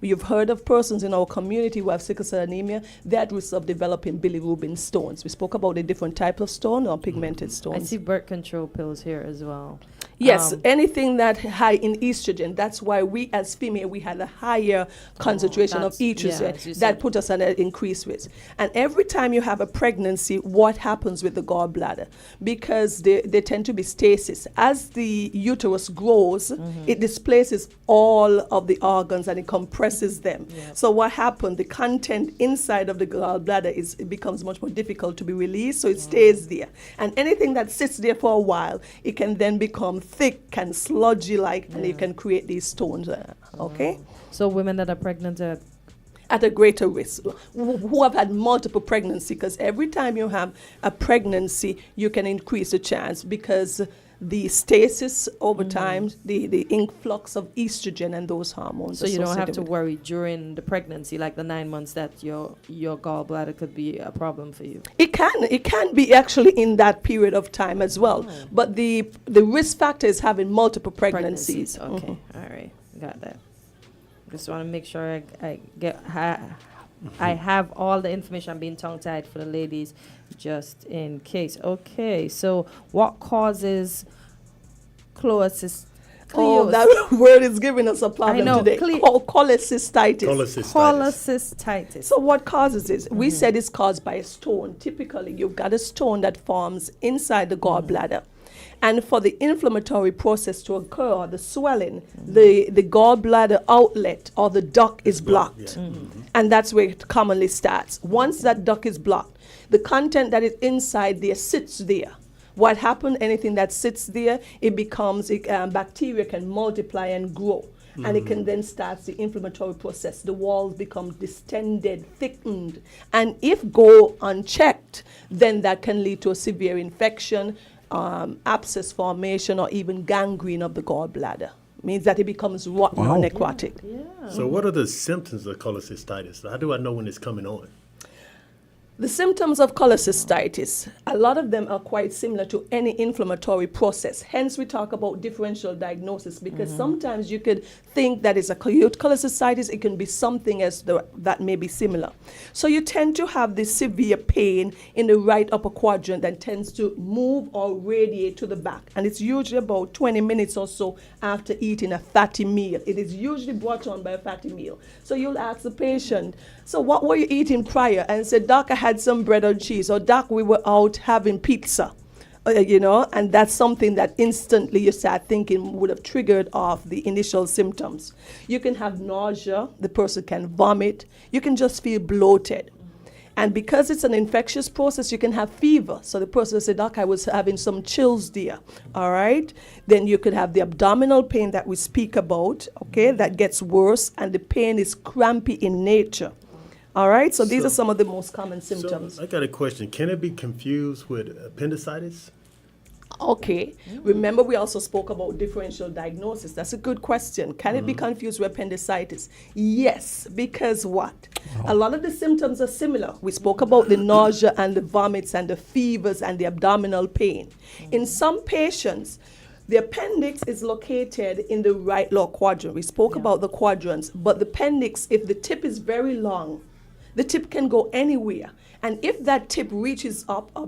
S8: You've heard of persons in our community who have sickle cell anemia. They're at risk of developing bilirubin stones. We spoke about the different types of stone or pigmented stones.
S2: I see birth control pills here as well.
S8: Yes, anything that high in estrogen. That's why we as female, we had a higher concentration of estrogen that put us at an increased risk. And every time you have a pregnancy, what happens with the gallbladder? Because they tend to be stasis. As the uterus grows, it displaces all of the organs and it compresses them. So what happened? The content inside of the gallbladder it becomes much more difficult to be released, so it stays there. And anything that sits there for a while, it can then become thick and sludgy and you can create these stones. Okay?
S2: So women that are pregnant are
S8: at a greater risk, who have had multiple pregnancy, because every time you have a pregnancy, you can increase the chance because the stasis over time, the influx of estrogen and those hormones.
S2: So you don't have to worry during the pregnancy, like the 9 months, that your gallbladder could be a problem for you.
S8: It can be actually in that period of time as well. But the risk factor is having multiple pregnancies.
S2: Okay, all right, got that. Just want to make sure I have all the information. I'm being tongue-tied for the ladies, just in case. Okay, so what causes cholecystitis?
S8: Oh, that word is giving us a problem today. Cholecystitis.
S2: Cholecystitis.
S8: So what causes this? We said it's caused by a stone. Typically, you've got a stone that forms inside the gallbladder. And for the inflammatory process to occur, or the swelling, the gallbladder outlet or the duct is blocked. And that's where it commonly starts. Once that duct is blocked, the content that is inside there sits there. What happens? Anything that sits there, it becomes, bacteria can multiply and grow. And it can then start the inflammatory process. The walls become distended, thickened. And if go unchecked, then that can lead to a severe infection, abscess formation, or even gangrene of the gallbladder. Means that it becomes rotten or necrotic.
S10: So what are the symptoms of cholecystitis? How do I know when it's coming on?
S8: The symptoms of cholecystitis, a lot of them are quite similar to any inflammatory process. Hence, we talk about differential diagnosis, because sometimes you could think that it's acute cholecystitis. It can be something else that may be similar. So you tend to have this severe pain in the right upper quadrant that tends to move or radiate to the back. And it's usually about 20 minutes or so after eating a fatty meal. It is usually brought on by a fatty meal. So you'll ask the patient, so what were you eating prior? And say, Doc, I had some bread or cheese, or Doc, we were out having pizza, and that's something that instantly you start thinking would have triggered off the initial symptoms. You can have nausea, the person can vomit, you can just feel bloated. And because it's an infectious process, you can have fever. So the person will say, Doc, I was having some chills there, all right? Then you could have the abdominal pain that we speak about, okay, that gets worse, and the pain is crampy in nature. All right, so these are some of the most common symptoms.
S10: So I got a question. Can it be confused with appendicitis?
S8: Okay. Remember, we also spoke about differential diagnosis. That's a good question. Can it be confused with appendicitis? Yes, because what? A lot of the symptoms are similar. We spoke about the nausea and the vomits and the fevers and the abdominal pain. In some patients, the appendix is located in the right lower quadrant. We spoke about the quadrants, but the appendix, if the tip is very long, the tip can go anywhere. And if that tip reaches up or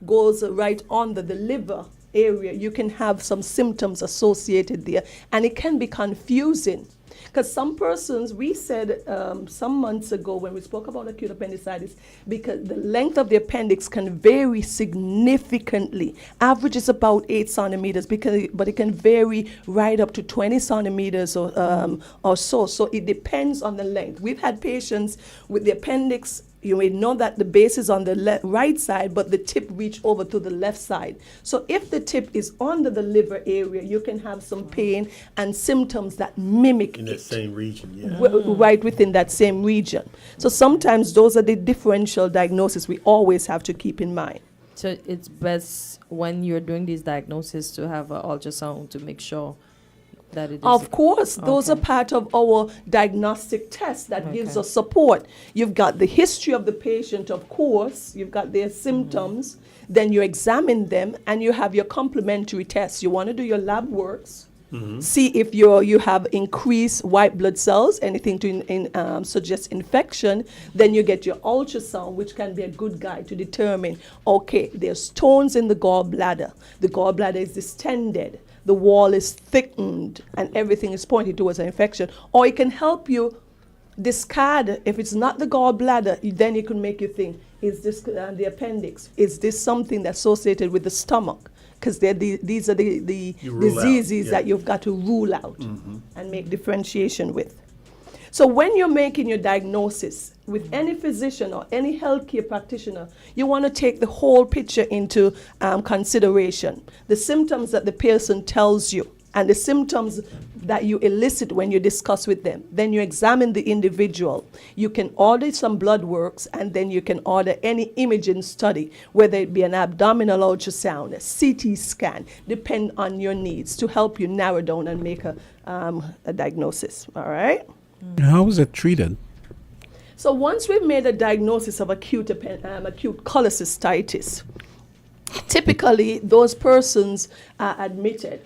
S8: goes right under the liver area, you can have some symptoms associated there. And it can be confusing. Because some persons, we said some months ago when we spoke about acute appendicitis, because the length of the appendix can vary significantly. Average is about 8 centimeters, but it can vary right up to 20 centimeters or so. So it depends on the length. We've had patients with the appendix You may know that the base is on the right side, but the tip reach over to the left side. So if the tip is under the liver area, you can have some pain and symptoms that mimic
S10: In that same region, yeah.
S8: right within that same region. So sometimes those are the differential diagnoses we always have to keep in mind.
S2: So it's best when you're doing these diagnoses to have an ultrasound to make sure that it is.
S8: Of course, those are part of our diagnostic test that gives us support. You've got the history of the patient, of course. You've got their symptoms. Then you examine them, and you have your complementary tests. You want to do your lab works. See if you have increased white blood cells, anything to suggest infection. Then you get your ultrasound, which can be a good guide to determine, okay, there's stones in the gallbladder. The gallbladder is distended. The wall is thickened, and everything is pointing towards an infection. Or it can help you discard, if it's not the gallbladder, then it can make you think, is this the appendix? Is this something that's associated with the stomach? Because these are the diseases that you've got to rule out and make differentiation with. So when you're making your diagnosis with any physician or any healthcare practitioner, you want to take the whole picture into consideration. The symptoms that the person tells you and the symptoms that you elicit when you discuss with them. Then you examine the individual. You can order some blood works, and then you can order any imaging study, whether it be an abdominal ultrasound, a CT scan, depend on your needs to help you narrow down and make a diagnosis. All right?
S1: How is it treated?
S8: So once we've made a diagnosis of acute cholecystitis, typically those persons are admitted,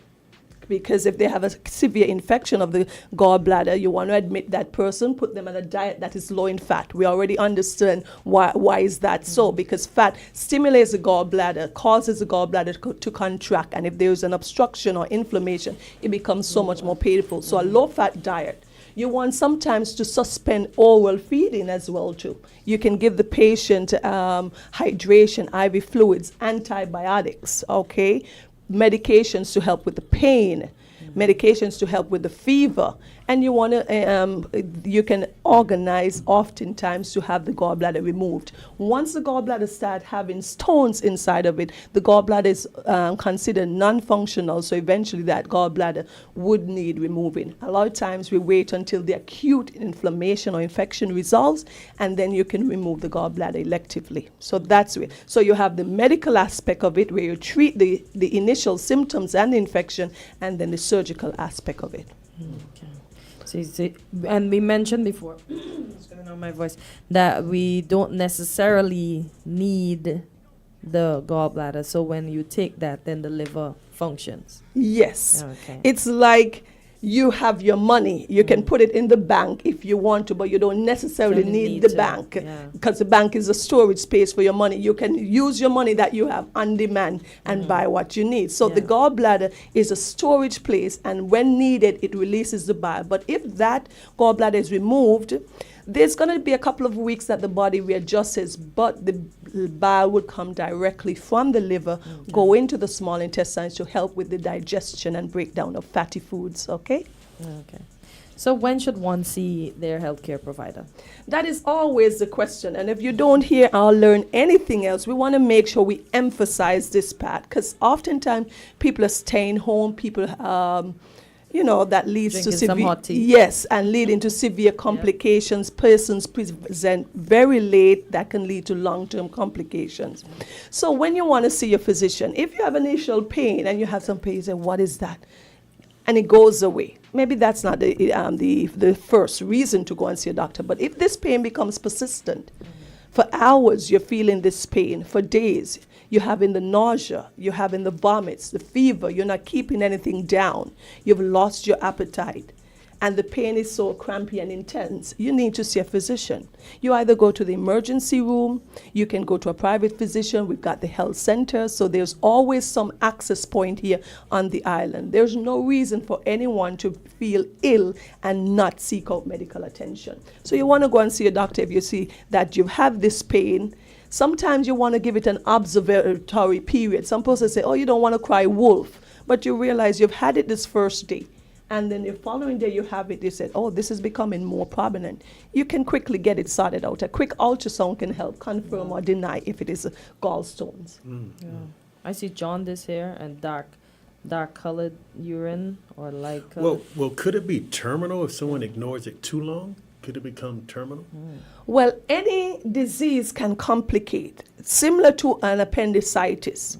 S8: because if they have a severe infection of the gallbladder, you want to admit that person, put them on a diet that is low in fat. We already understand why is that so, because fat stimulates the gallbladder, causes the gallbladder to contract, and if there is an obstruction or inflammation, it becomes so much more painful. So a low-fat diet. You want sometimes to suspend oral feeding as well too. You can give the patient hydration, IV fluids, antibiotics, okay? Medications to help with the pain, medications to help with the fever, and you want to you can organize oftentimes to have the gallbladder removed. Once the gallbladder starts having stones inside of it, the gallbladder is considered non-functional, so eventually that gallbladder would need removing. A lot of times we wait until the acute inflammation or infection resolves, and then you can remove the gallbladder electively. So that's it. So you have the medical aspect of it, where you treat the initial symptoms and the infection, and then the surgical aspect of it.
S2: Okay. So, and we mentioned before, it's going on my voice, that we don't necessarily need the gallbladder. So when you take that, then the liver functions.
S8: Yes.
S2: Okay.
S8: It's like you have your money. You can put it in the bank if you want to, but you don't necessarily need the bank, because the bank is a storage space for your money. You can use your money that you have on demand and buy what you need. So the gallbladder is a storage place, and when needed, it releases the bile. But if that gallbladder is removed, there's going to be a couple of weeks that the body readjusts, but the bile would come directly from the liver, go into the small intestines to help with the digestion and breakdown of fatty foods, okay?
S2: Okay. So when should one see their healthcare provider?
S8: That is always the question. And if you don't hear or learn anything else, we want to make sure we emphasize this part, because oftentimes people are staying home, people that leads
S2: Drinking
S8: to severe,
S2: some hot tea.
S8: yes, and leading to severe complications. Persons present very late, that can lead to long-term complications. So when you want to see your physician, if you have initial pain and you have some pain, you say, what is that? And it goes away. Maybe that's not the first reason to go and see a doctor. But if this pain becomes persistent, for hours you're feeling this pain, for days, you're having the nausea, you're having the vomits, the fever, you're not keeping anything down, you've lost your appetite, and the pain is so crampy and intense, you need to see a physician. You either go to the emergency room, you can go to a private physician, we've got the health center, so there's always some access point here on the island. There's no reason for anyone to feel ill and not seek out medical attention. So you want to go and see a doctor if you see that you have this pain. Sometimes you want to give it an observatory period. Some persons say, oh, you don't want to cry wolf, but you realize you've had it this first day, and then the following day you have it, you said, oh, this is becoming more prominent, you can quickly get it sorted out. A quick ultrasound can help confirm or deny if it is gallstones.
S2: Yeah. I see jaundice here and dark colored urine or light colored.
S10: Well, could it be terminal if someone ignores it too long? Could it become terminal?
S8: Well, any disease can complicate, similar to an appendicitis.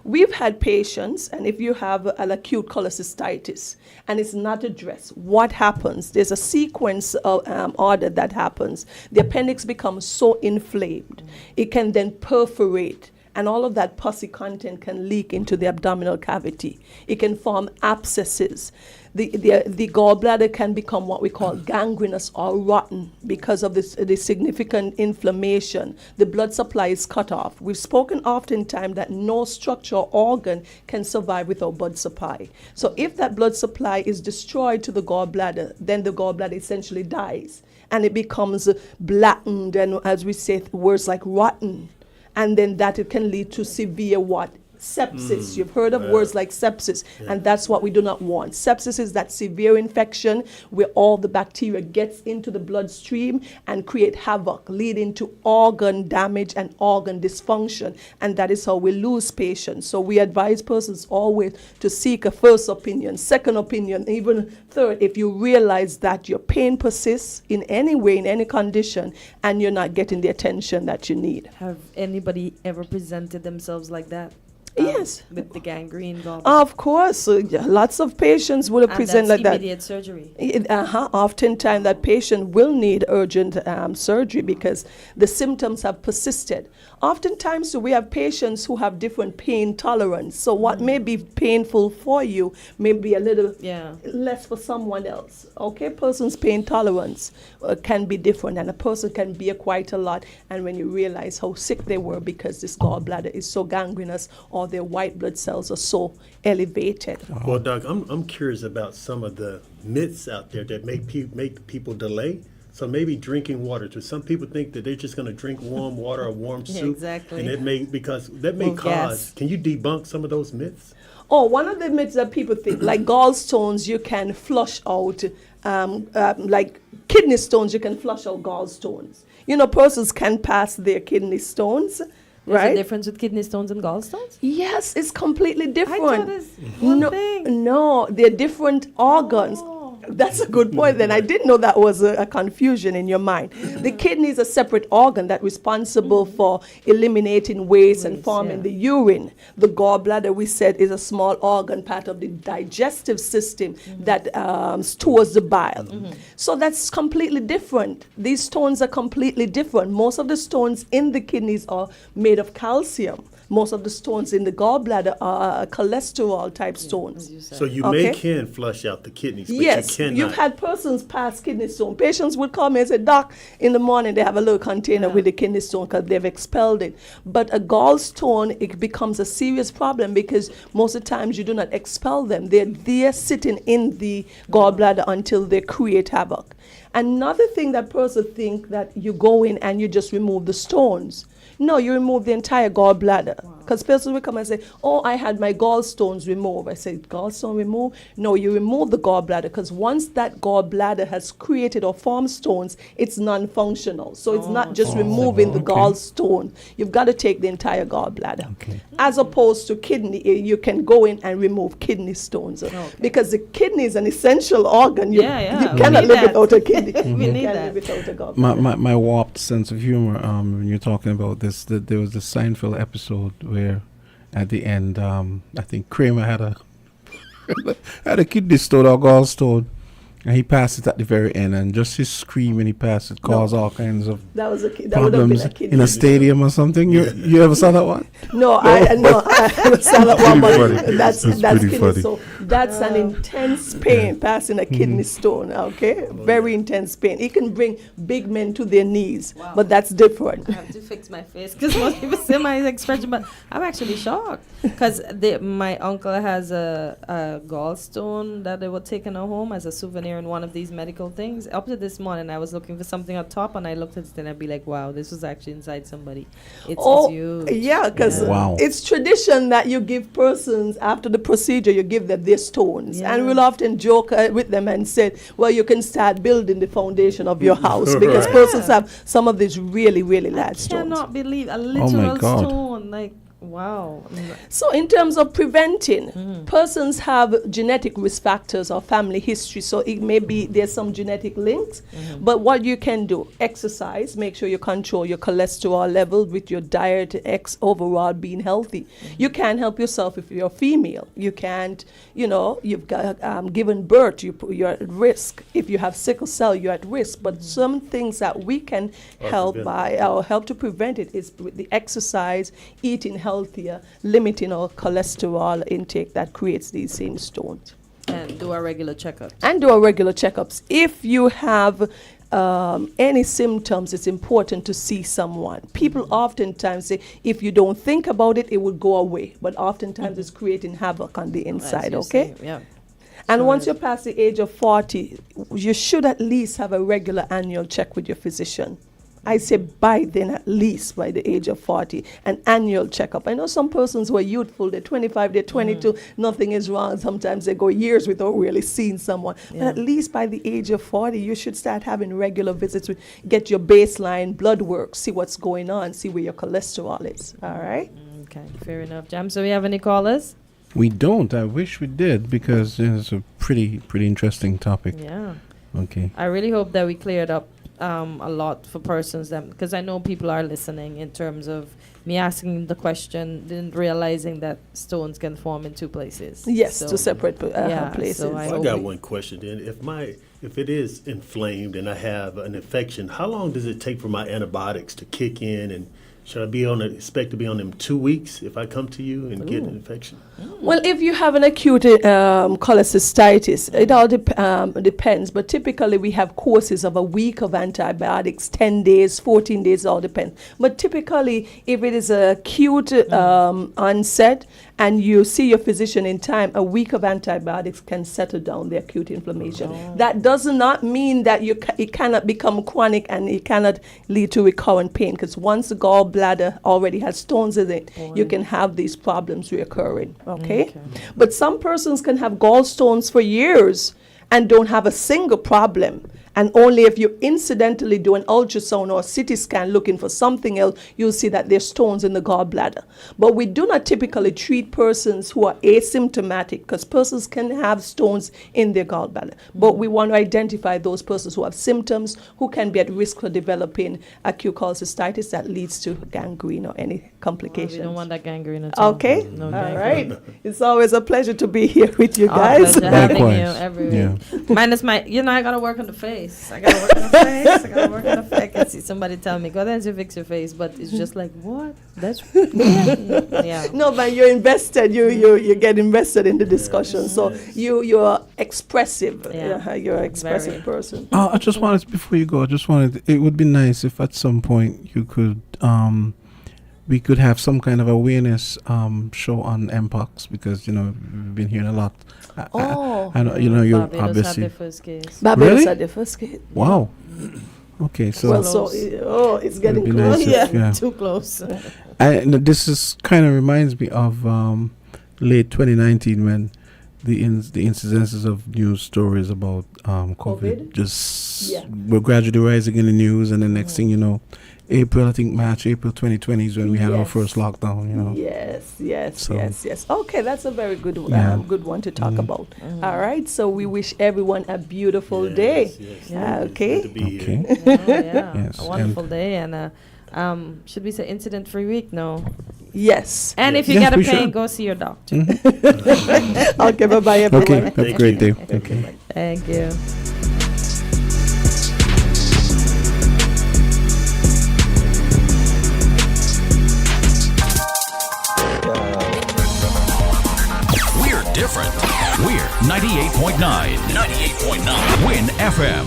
S8: We've had patients, and if you have an acute cholecystitis and it's not addressed, what happens? There's a sequence of order that happens. The appendix becomes so inflamed, it can then perforate, and all of that pussy content can leak into the abdominal cavity. It can form abscesses. The gallbladder can become what we call gangrenous or rotten because of the significant inflammation. The blood supply is cut off. We've spoken oftentimes that no structure or organ can survive without blood supply. So if that blood supply is destroyed to the gallbladder, then the gallbladder essentially dies and it becomes blackened and, as we say, words like rotten. And then that it can lead to severe what? Sepsis. You've heard of words like sepsis, and that's what we do not want. Sepsis is that severe infection where all the bacteria gets into the bloodstream and create havoc, leading to organ damage and organ dysfunction, and that is how we lose patients. So we advise persons always to seek a first opinion, second opinion, even third, if you realize that your pain persists in any way, in any condition, and you're not getting the attention that you need.
S2: Have anybody ever presented themselves like that?
S8: Yes.
S2: With the gangrene gallbladder?
S8: Of course. Lots of patients will present like that.
S2: Immediate surgery.
S8: Oftentimes that patient will need urgent surgery because the symptoms have persisted. Oftentimes we have patients who have different pain tolerance. So what may be painful for you may be a little less for someone else. Okay, person's pain tolerance can be different, and a person can bear quite a lot. And when you realize how sick they were because this gallbladder is so gangrenous or their white blood cells are so elevated.
S10: Well, Doc, I'm curious about some of the myths out there that make people delay. So maybe drinking water. So some people think that they're just going to drink warm water or warm soup.
S2: Exactly.
S10: And it may, because that may cause, can you debunk some of those myths?
S8: Oh, one of the myths that people think, like gallstones, you can flush out, like kidney stones, you can flush out gallstones. You know, persons can pass their kidney stones. Right?
S2: There's a difference with kidney stones and gallstones?
S8: Yes, it's completely different.
S2: I thought it's one thing.
S8: No, they're different organs. That's a good point then. I didn't know that was a confusion in your mind. The kidney is a separate organ that's responsible for eliminating waste and forming the urine. The gallbladder, we said, is a small organ, part of the digestive system that stores the bile. So that's completely different. These stones are completely different. Most of the stones in the kidneys are made of calcium. Most of the stones in the gallbladder are cholesterol type stones.
S10: So you can flush out the kidneys, but
S8: yes,
S10: you cannot.
S8: You've had persons pass kidney stone. Patients would come and say, Doc, in the morning they have a little container with the kidney stone because they've expelled it. But a gallstone, it becomes a serious problem because most of the times you do not expel them. They're there sitting in the gallbladder until they create havoc. Another thing that persons think that you go in and you just remove the stones. No, you remove the entire gallbladder. Because persons will come and say, oh, I had my gallstones removed. I say, gallstone removed? No, you remove the gallbladder because once that gallbladder has created or formed stones, it's non-functional. So it's not just removing the gallstone. You've got to take the entire gallbladder. As opposed to kidney, you can go in and remove kidney stones. Because the kidney is an essential organ. You cannot live without a kidney.
S2: We need that.
S8: Live without a gallbladder.
S1: My warped sense of humor when you're talking about this, that there was a Seinfeld episode where at the end, I think Kramer had a kidney stone or gallstone, and he passed it at the very end, and just his scream when he passed it caused all kinds of problems in a stadium or something. You ever saw that one?
S8: No, I never saw that one. But that's
S1: pretty funny.
S8: So that's an intense pain, passing a kidney stone. Okay, very intense pain. It can bring big men to their knees, but that's different.
S2: I have to fix my face because most people see my expression, but I'm actually shocked because my uncle has a gallstone that they were taking home as a souvenir hearing one of these medical things. Up to this morning, I was looking for something on top, and I looked at it and I'd be like, wow, this was actually inside somebody. It's huge.
S8: Yeah, because it's tradition that you give persons, after the procedure, you give them their stones. And we'll often joke with them and say, well, you can start building the foundation of your house because persons have some of these really, really large stones.
S2: I cannot believe a literal stone. Like, wow.
S8: So in terms of preventing, persons have genetic risk factors or family history. So it may be there's some genetic links. But what you can do, exercise, make sure you control your cholesterol level with your diet, overall being healthy. You can help yourself if you're female. You can't, you've got given birth, you're at risk. If you have sickle cell, you're at risk. But some things that we can help to prevent it is with the exercise, eating healthier, limiting our cholesterol intake that creates these same stones.
S2: And do our regular checkups.
S8: If you have any symptoms, it's important to see someone. People oftentimes say, if you don't think about it, it will go away. But oftentimes it's creating havoc on the inside, okay? And once you're past the age of 40, you should at least have a regular annual check with your physician. I say by then, at least by the age of 40, an annual checkup. I know some persons who are youthful, they're 25, they're 22, nothing is wrong. Sometimes they go years without really seeing someone. But at least by the age of 40, you should start having regular visits, get your baseline blood work, see what's going on, see where your cholesterol is. All right?
S2: Okay, fair enough. Jam, so we have any callers?
S1: We don't. I wish we did because it's a pretty interesting topic.
S2: Yeah.
S1: Okay.
S2: I really hope that we cleared up a lot for persons because I know people are listening in terms of me asking the question, then realizing that stones can form in two places.
S8: Yes, two separate places.
S10: So I got one question then. If it is inflamed and I have an infection, how long does it take for my antibiotics to kick in, and should I expect to be on them 2 weeks if I come to you and get an infection?
S8: Well, if you have an acute cholecystitis, it all depends. But typically we have courses of a week of antibiotics, 10 days, 14 days, all depends. But typically, if it is acute onset and you see your physician in time, a week of antibiotics can settle down the acute inflammation. That does not mean that it cannot become chronic and it cannot lead to recurrent pain, because once the gallbladder already has stones in it, you can have these problems reoccurring. Okay? But some persons can have gallstones for years and don't have a single problem. And only if you incidentally do an ultrasound or a CT scan looking for something else, you'll see that there's stones in the gallbladder. But we do not typically treat persons who are asymptomatic, because persons can have stones in their gallbladder. But we want to identify those persons who have symptoms, who can be at risk for developing acute cholecystitis that leads to gangrene or any complications.
S2: We don't want that gangrene at all.
S8: Okay?
S2: No
S8: all
S2: gangrene.
S8: right. It's always a pleasure to be here with you guys.
S2: Pleasure having you every week. Minus I got to work on the face. I gotta work on the face. I can see somebody tell me, go there and fix your face, but it's just like, what? That's yeah.
S8: No, but you're invested. You get invested in the discussion. So you're expressive.
S2: Yeah.
S8: You're an expressive person.
S1: I just wanted, before you go, it would be nice if at some point you could we could have some kind of awareness show on Mpox, because we've been hearing a lot. I know you're
S2: Barbados
S1: obviously
S2: had their first case.
S8: Barbados had their first case.
S1: Wow. Okay, so
S8: it's getting close.
S1: Nice
S2: Too close.
S1: This is kind of reminds me of late 2019 when the incidences of news stories about COVID just were gradually rising in the news, and the next thing you know, April 2020 is when we had our first lockdown,
S8: Yes. Okay, that's a very good good one to talk about. All right, so we wish everyone a beautiful day. Okay.
S2: A wonderful day, and should we say incident-free week? No.
S8: Yes.
S2: And if you get a pain, go see your doctor.
S8: Okay, bye-bye, everyone.
S1: Okay, have a great day. Okay.
S2: Thank you.
S4: We're different. We're 98.9. 98.9. Win FM.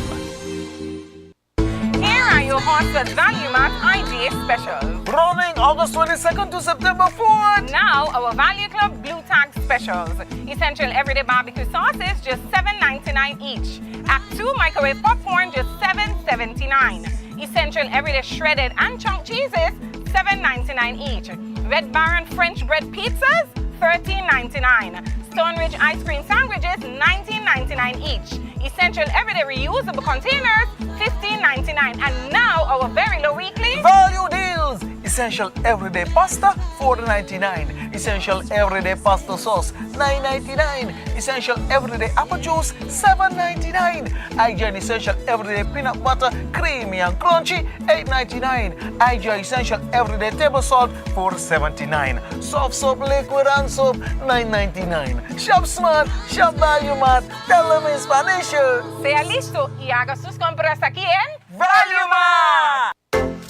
S11: Here are your hosts for Zanumat IGA Special.
S12: Rolling
S11: August 22nd to September 4th.
S12: Now, our Value Club Blue Tag Specials. Essential everyday barbecue sauces, just $7.99 each. Act 2 microwave popcorn, just $7.79. Essential everyday shredded and chunk cheeses, $7.99 each. Red Baron French bread pizzas, $13.99. Stone Ridge ice cream sandwiches, $19.99 each. Essential everyday reusable containers, $15.99. And now our very low weekly
S11: Value deals. Essential everyday pasta, $4.99. Essential everyday pasta sauce, $9.99. Essential everyday apple juice, $7.99. IGN Essential everyday peanut butter, creamy and crunchy, $8.99. IGN Essential everyday table salt, $4.79. Soft soap, liquid and soap, $9.99. Shop smart, shop value mart. Tell them in Spanish.
S12: Sea listo y haga sus compras aquí en
S11: Value Mart.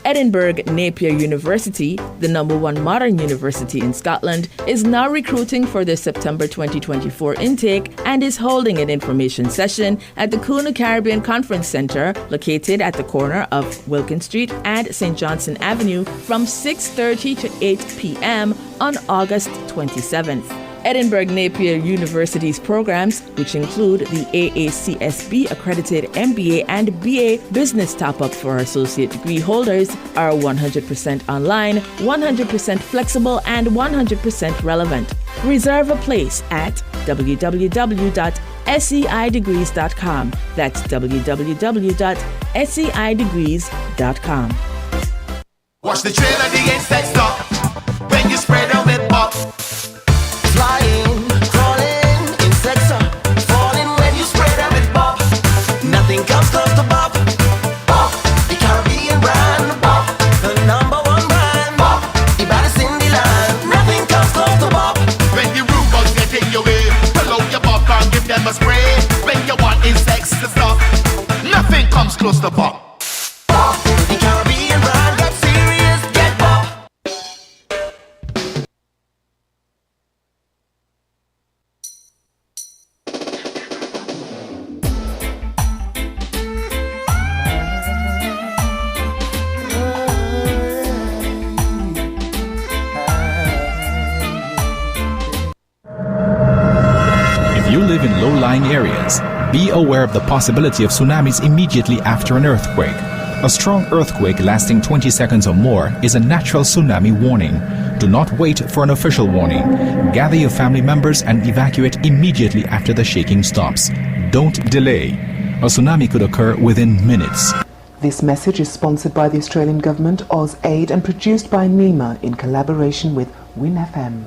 S13: Edinburgh Napier University, the #1 modern university in Scotland, is now recruiting for their September 2024 intake and is holding an information session at the Kuna Caribbean Conference Centre, located at the corner of Wilkin Street and St. Johnson Avenue, from 6:30 to 8 p.m. on August 27th. Edinburgh Napier University's programs, which include the AACSB accredited MBA and BA Business Top-Up for associate degree holders, are 100% online, 100% flexible, and 100% relevant. Reserve a place at www.seidegrees.com. That's www.seidegrees.com.
S14: Watch the trail of the insect stop when you spread out with pop. Flying, crawling, insects are falling when you spread them with Bob. Nothing comes close to Bob. Bob, the Caribbean brand. Bob, the #1 brand. Bob, the baddest in the land. Nothing comes close to Bob. When the root bugs get in your way, pull out your Bob and give them a spray. When you want insects to stop, nothing comes close to Bob. Bob, the Caribbean brand. Get serious, get Bob.
S15: If you live in low-lying areas, be aware of the possibility of tsunamis immediately after an earthquake. A strong earthquake lasting 20 seconds or more is a natural tsunami warning. Do not wait for an official warning. Gather your family members and evacuate immediately after the shaking stops. Don't delay. A tsunami could occur within minutes.
S16: This message is sponsored by the Australian Government, AusAid, and produced by NEMA in collaboration with WINFM.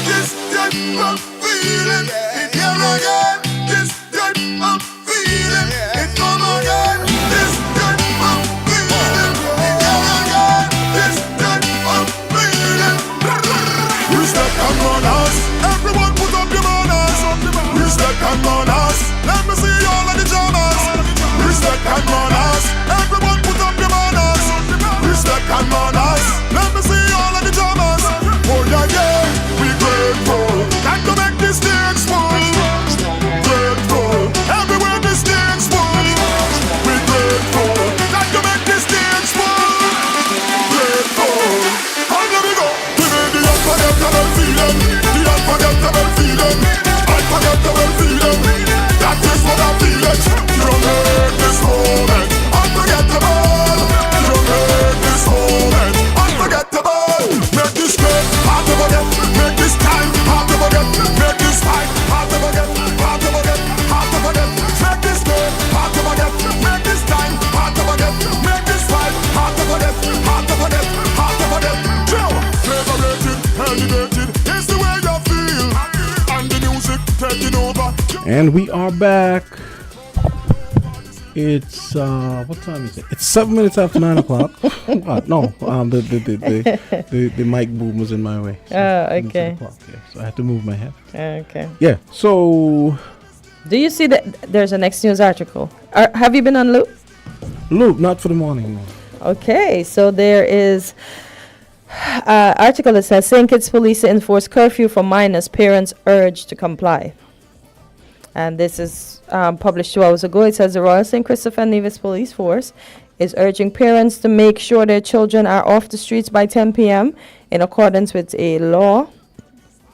S14: This type of feeling, it come again. This type of feeling, it come again. This type of feeling, it come again. This type of feeling. Respect and manners, everyone put up your manners. Respect and manners, let me see all of the jammers. Respect and manners, everyone put up your manners. Respect and manners, let me see all of the jammers. Oh yeah, yeah, we grateful. Time to make this stage full. Grateful, everywhere this stage full. We grateful. Time to make this stage full. Grateful. And let me go. Give me the unforgettable feeling. The unforgettable feeling. Unforgettable feeling. That is what I'm feeling. You don't make this moment unforgettable. You don't make this moment unforgettable. Make this day hard to forget. Make this time hard to forget. Make this fight hard to forget. Hard to forget. Hard to forget. Make this day hard to forget. Make this time hard to forget. Make this fight hard to forget. Hard to forget. Hard to forget. Chill. Flavor-rated, elevated. It's the way you feel. And the music taking over.
S1: And we are back. It's what time is it? It's 7 minutes after 9 o'clock. No, the mic boom was in my way. So
S2: okay.
S1: Yeah, so I had to move my head.
S2: Okay.
S1: Yeah. So,
S2: do you see that there's a next news article? Have you been on Loop?
S1: Loop, not for the morning. No.
S2: Okay, so there is article that says St. Kitts police enforce curfew for minors. Parents urged to comply. And this is published 2 hours ago. It says the Royal St. Christopher Nevis Police Force is urging parents to make sure their children are off the streets by 10 p.m. in accordance with a law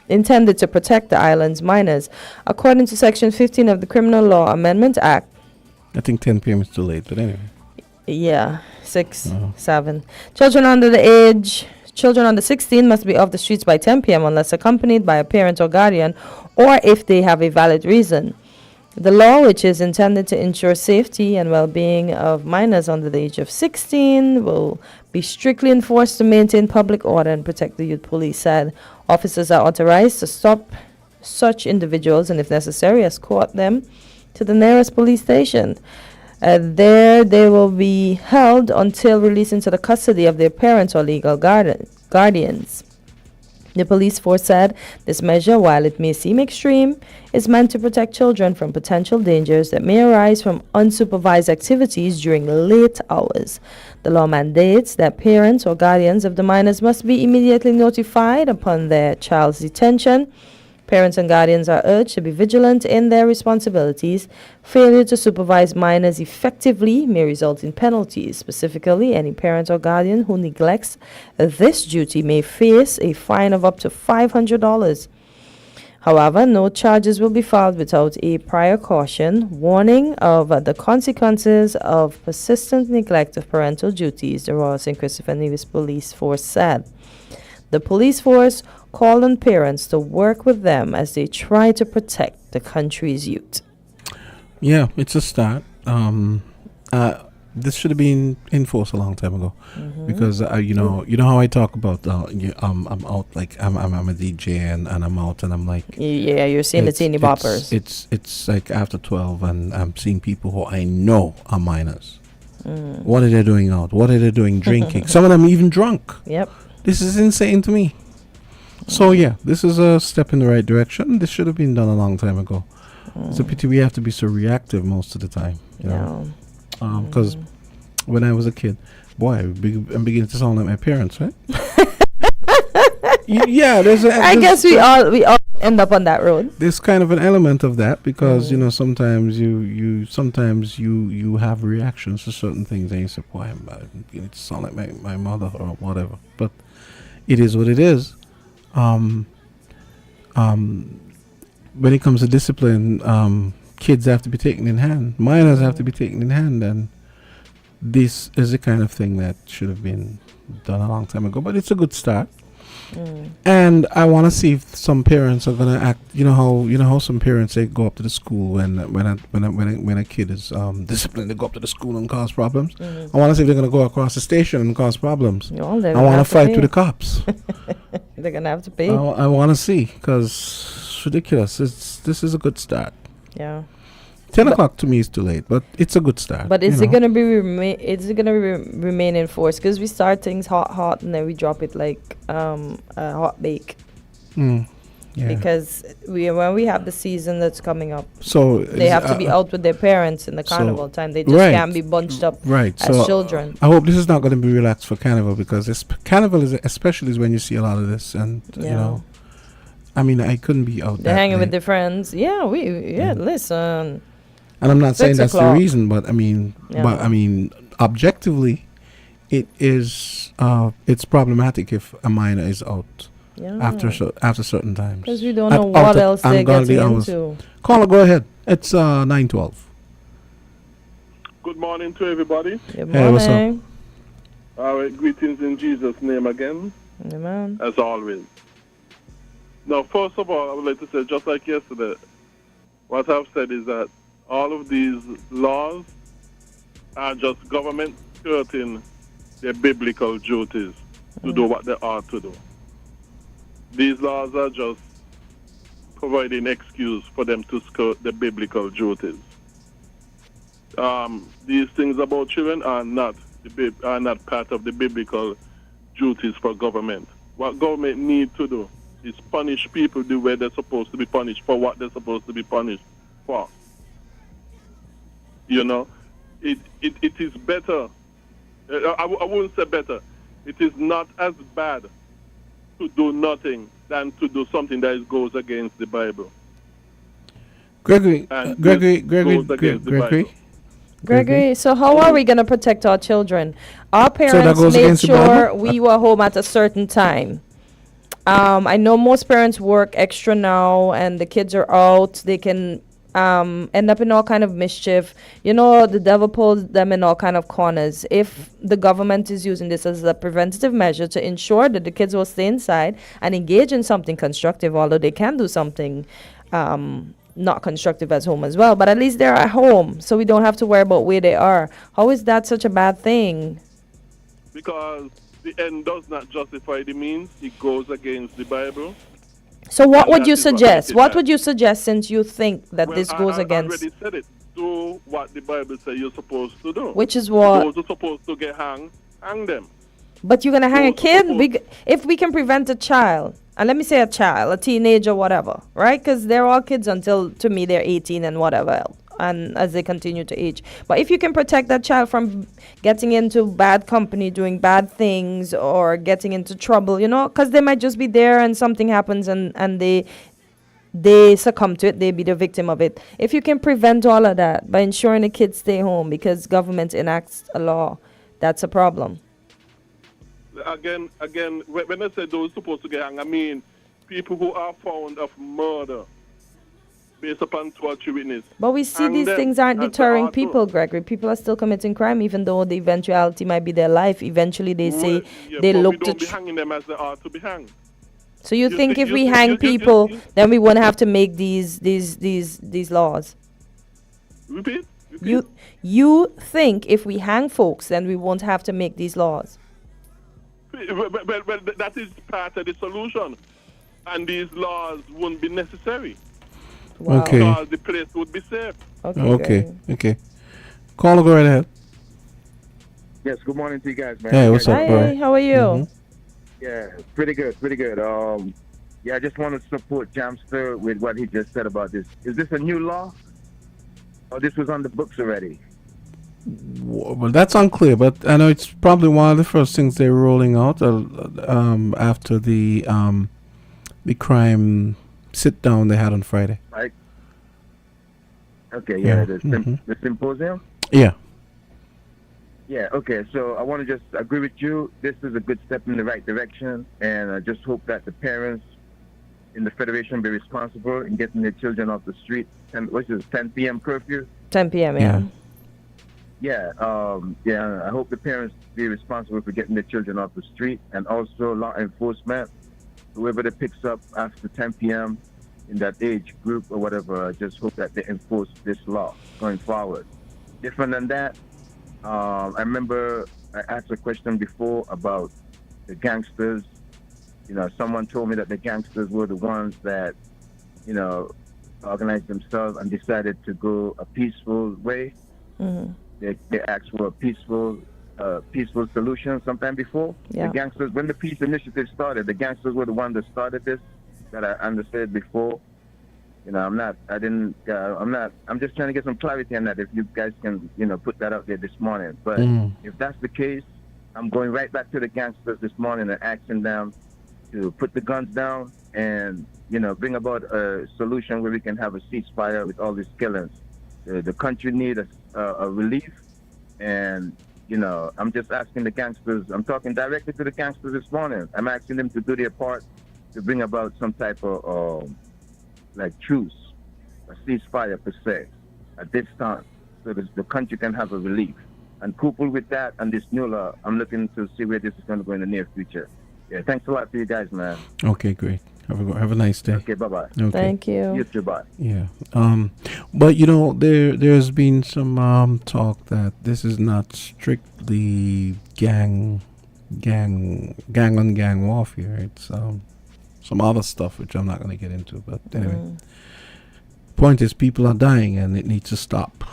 S2: intended to protect the island's minors. According to Section 15 of the Criminal Law Amendment Act.
S1: I think 10 p.m. is too late, but anyway.
S2: Yeah, 6, 7. Children under 16 must be off the streets by 10 p.m. unless accompanied by a parent or guardian, or if they have a valid reason. The law, which is intended to ensure safety and well-being of minors under the age of 16, will be strictly enforced to maintain public order and protect the youth, police said. Officers are authorized to stop such individuals and, if necessary, escort them to the nearest police station. There they will be held until released into the custody of their parents or legal guardians. The police force said this measure, while it may seem extreme, is meant to protect children from potential dangers that may arise from unsupervised activities during late hours. The law mandates that parents or guardians of the minors must be immediately notified upon their child's detention. Parents and guardians are urged to be vigilant in their responsibilities. Failure to supervise minors effectively may result in penalties. Specifically, any parent or guardian who neglects this duty may face a fine of up to $500. However, no charges will be filed without a prior caution, warning of the consequences of persistent neglect of parental duties, the Royal St. Christopher Nevis Police Force said. The police force called on parents to work with them as they try to protect the country's youth. Yeah,
S1: it's a start. This should have been enforced a long time ago, because you know how I talk about I'm out, like I'm a DJ and I'm out and I'm like,
S2: yeah, you're seeing the teeny boppers.
S1: It's like after 12 and I'm seeing people who I know are minors. What are they doing out? What are they doing drinking? Some of them even drunk.
S2: Yep.
S1: This is insane to me. So yeah, this is a step in the right direction. This should have been done a long time ago. It's a pity we have to be so reactive most of the time, you know. Because when I was a kid, boy, I'm beginning to sound like my parents, right? Yeah,
S2: I guess we all end up on that road.
S1: There's kind of an element of that because you know sometimes you have reactions to certain things and you say, boy, I'm beginning to sound like my mother or whatever. But it is what it is. When it comes to discipline, kids have to be taken in hand. Minors have to be taken in hand, and this is the kind of thing that should have been done a long time ago. But it's a good start. And I want to see if some parents are gonna act. You know how some parents, they go up to the school when a kid is disciplined, they go up to the school and cause problems. I want to see if they're gonna go across the station and cause problems. I want to fight with the cops.
S2: They're gonna have to pay.
S1: I want to see, because it's ridiculous. This is a good start.
S2: Yeah.
S1: 10 o'clock to me is too late, but it's a good start.
S2: But is it gonna be remain in force? Because we start things hot and then we drop it like a hot bake.
S1: Yeah.
S2: Because when we have the season that's coming up,
S1: so
S2: they have to be out with their parents in the carnival time. They just can't be bunched up as children.
S1: I hope this is not going to be relaxed for carnival, because this carnival is when you see a lot of this, and you know, I mean, I couldn't be out.
S2: They're hanging with their friends. Yeah, listen.
S1: And I'm not saying that's the reason, but I mean, objectively, it is. It's problematic if a minor is out after certain times.
S2: Because we don't know what else they're getting into.
S1: Caller, go ahead. It's 9:12.
S17: Good morning to everybody.
S2: Good morning. Hey, what's up?
S17: Our greetings in Jesus' name again.
S2: Amen.
S17: As always. Now, first of all, I would like to say, just like yesterday, what I've said is that all of these laws are just government skirting their biblical duties to do what they ought to do. These laws are just providing excuse for them to skirt the biblical duties. These things about children are not part of the biblical duties for government. What government need to do is punish people the way they're supposed to be punished for what they're supposed to be punished for. You know, it is better. I wouldn't say better. It is not as bad to do nothing than to do something that goes against the Bible.
S1: Gregory,
S17: And
S1: Gregory,
S17: this goes against the
S1: Gregory.
S17: Bible.
S2: Gregory, so how are we going to protect our children? Our
S1: that
S2: parents
S1: goes
S2: made
S1: against the
S2: sure
S1: Bible?
S2: we were home at a certain time. I know most parents work extra now and the kids are out. They can end up in all kind of mischief. You know, the devil pulls them in all kind of corners. If the government is using this as a preventative measure to ensure that the kids will stay inside and engage in something constructive, although they can do something not constructive at home as well, but at least they're at home, so we don't have to worry about where they are. How is that such a bad thing?
S17: Because the end does not justify the means. It goes against the Bible.
S2: So what
S17: And
S2: would
S17: that
S2: you
S17: is what
S2: suggest?
S17: makes it
S2: What
S17: bad.
S2: would you suggest, since you think that
S17: Well,
S2: this goes
S17: I
S2: against?
S17: already said it. Do what the Bible says you're supposed to do.
S2: Which is what?
S17: Those who are supposed to get hung, hang them.
S2: But you're gonna hang a
S17: Those
S2: kid? If we can prevent a child, and let me say a child, a teenager, whatever, right? Because they're all kids until, to me, they're 18 and whatever else, and as they continue to age. But if you can protect that child from getting into bad company, doing bad things, or getting into trouble, you know, because they might just be there and something happens and they succumb to it, they be the victim of it. If you can prevent all of that by ensuring the kids stay home because government enacts a law, that's a problem.
S17: Again, when I say those supposed to get hung, I mean people who are found of murder based upon 2 or 3 witnesses.
S2: But we see
S17: Hang
S2: these
S17: them.
S2: things aren't
S17: And
S2: deterring
S17: also-
S2: people, Gregory. People are still committing crime, even though the eventuality might be their life. Eventually, they say
S17: Well, yeah,
S2: they
S17: but
S2: look
S17: we
S2: to.
S17: don't be hanging them as they are to be hanged.
S2: So you think
S17: see-
S2: if we
S17: see-
S2: hang
S17: you-
S2: people, then we won't have to make these laws?
S17: Repeat.
S2: You think if we hang folks, then we won't have to make these laws?
S17: Well, that is part of the solution. And these laws won't be necessary.
S1: Wow. Okay.
S17: Because the place would be safe.
S1: Okay. Caller, go right ahead.
S18: Yes, good morning to you guys, man.
S1: Hey, what's up, bro?
S2: Hi, how are you?
S1: Mhm.
S18: Yeah, pretty good. Yeah, I just want to support Jamster with what he just said about this. Is this a new law? Or this was on the books already?
S1: Well, that's unclear, but I know it's probably one of the first things they're rolling out after the crime sit down they had on Friday.
S18: Right. Okay,
S1: Yeah,
S18: the symposium?
S1: Yeah.
S18: Yeah, okay, so I want to just agree with you. This is a good step in the right direction, and I just hope that the parents in the Federation be responsible in getting their children off the street. What is it, 10 p.m. curfew?
S2: 10 p.m., yeah.
S18: Yeah, I hope the parents be responsible for getting their children off the street, and also law enforcement, whoever that picks up after 10 p.m. in that age group or whatever, I just hope that they enforce this law going forward. Different than that, I remember I asked a question before about the gangsters. You know, someone told me that the gangsters were the ones that, you know, organized themselves and decided to go a peaceful way.
S2: Mm-hmm.
S18: They asked for a peaceful solution sometime before.
S2: Yeah.
S18: The gangsters, when the peace initiative started, the gangsters were the ones that started this. That I understood before. You know, I'm just trying to get some clarity on that. If you guys can, you know, put that out there this morning. But if that's the case, I'm going right back to the gangsters this morning and asking them to put the guns down and, you know, bring about a solution where we can have a ceasefire with all these killings. The country needs a relief, and, you know, I'm just asking the gangsters, I'm talking directly to the gangsters this morning. I'm asking them to do their part to bring about some type of, like, truce, a ceasefire per se, at this time, so that the country can have a relief. And coupled with that and this new law, I'm looking to see where this is going to go in the near future. Yeah, thanks a lot to you guys, man.
S1: Okay, great. Have a nice day.
S18: Okay, bye-bye.
S1: Okay.
S2: Thank you.
S18: You too, bye.
S1: Yeah. But you know, there's been some talk that this is not strictly gang on gang warfare. It's some other stuff which I'm not going to get into. But anyway, point is, people are dying and it needs to stop.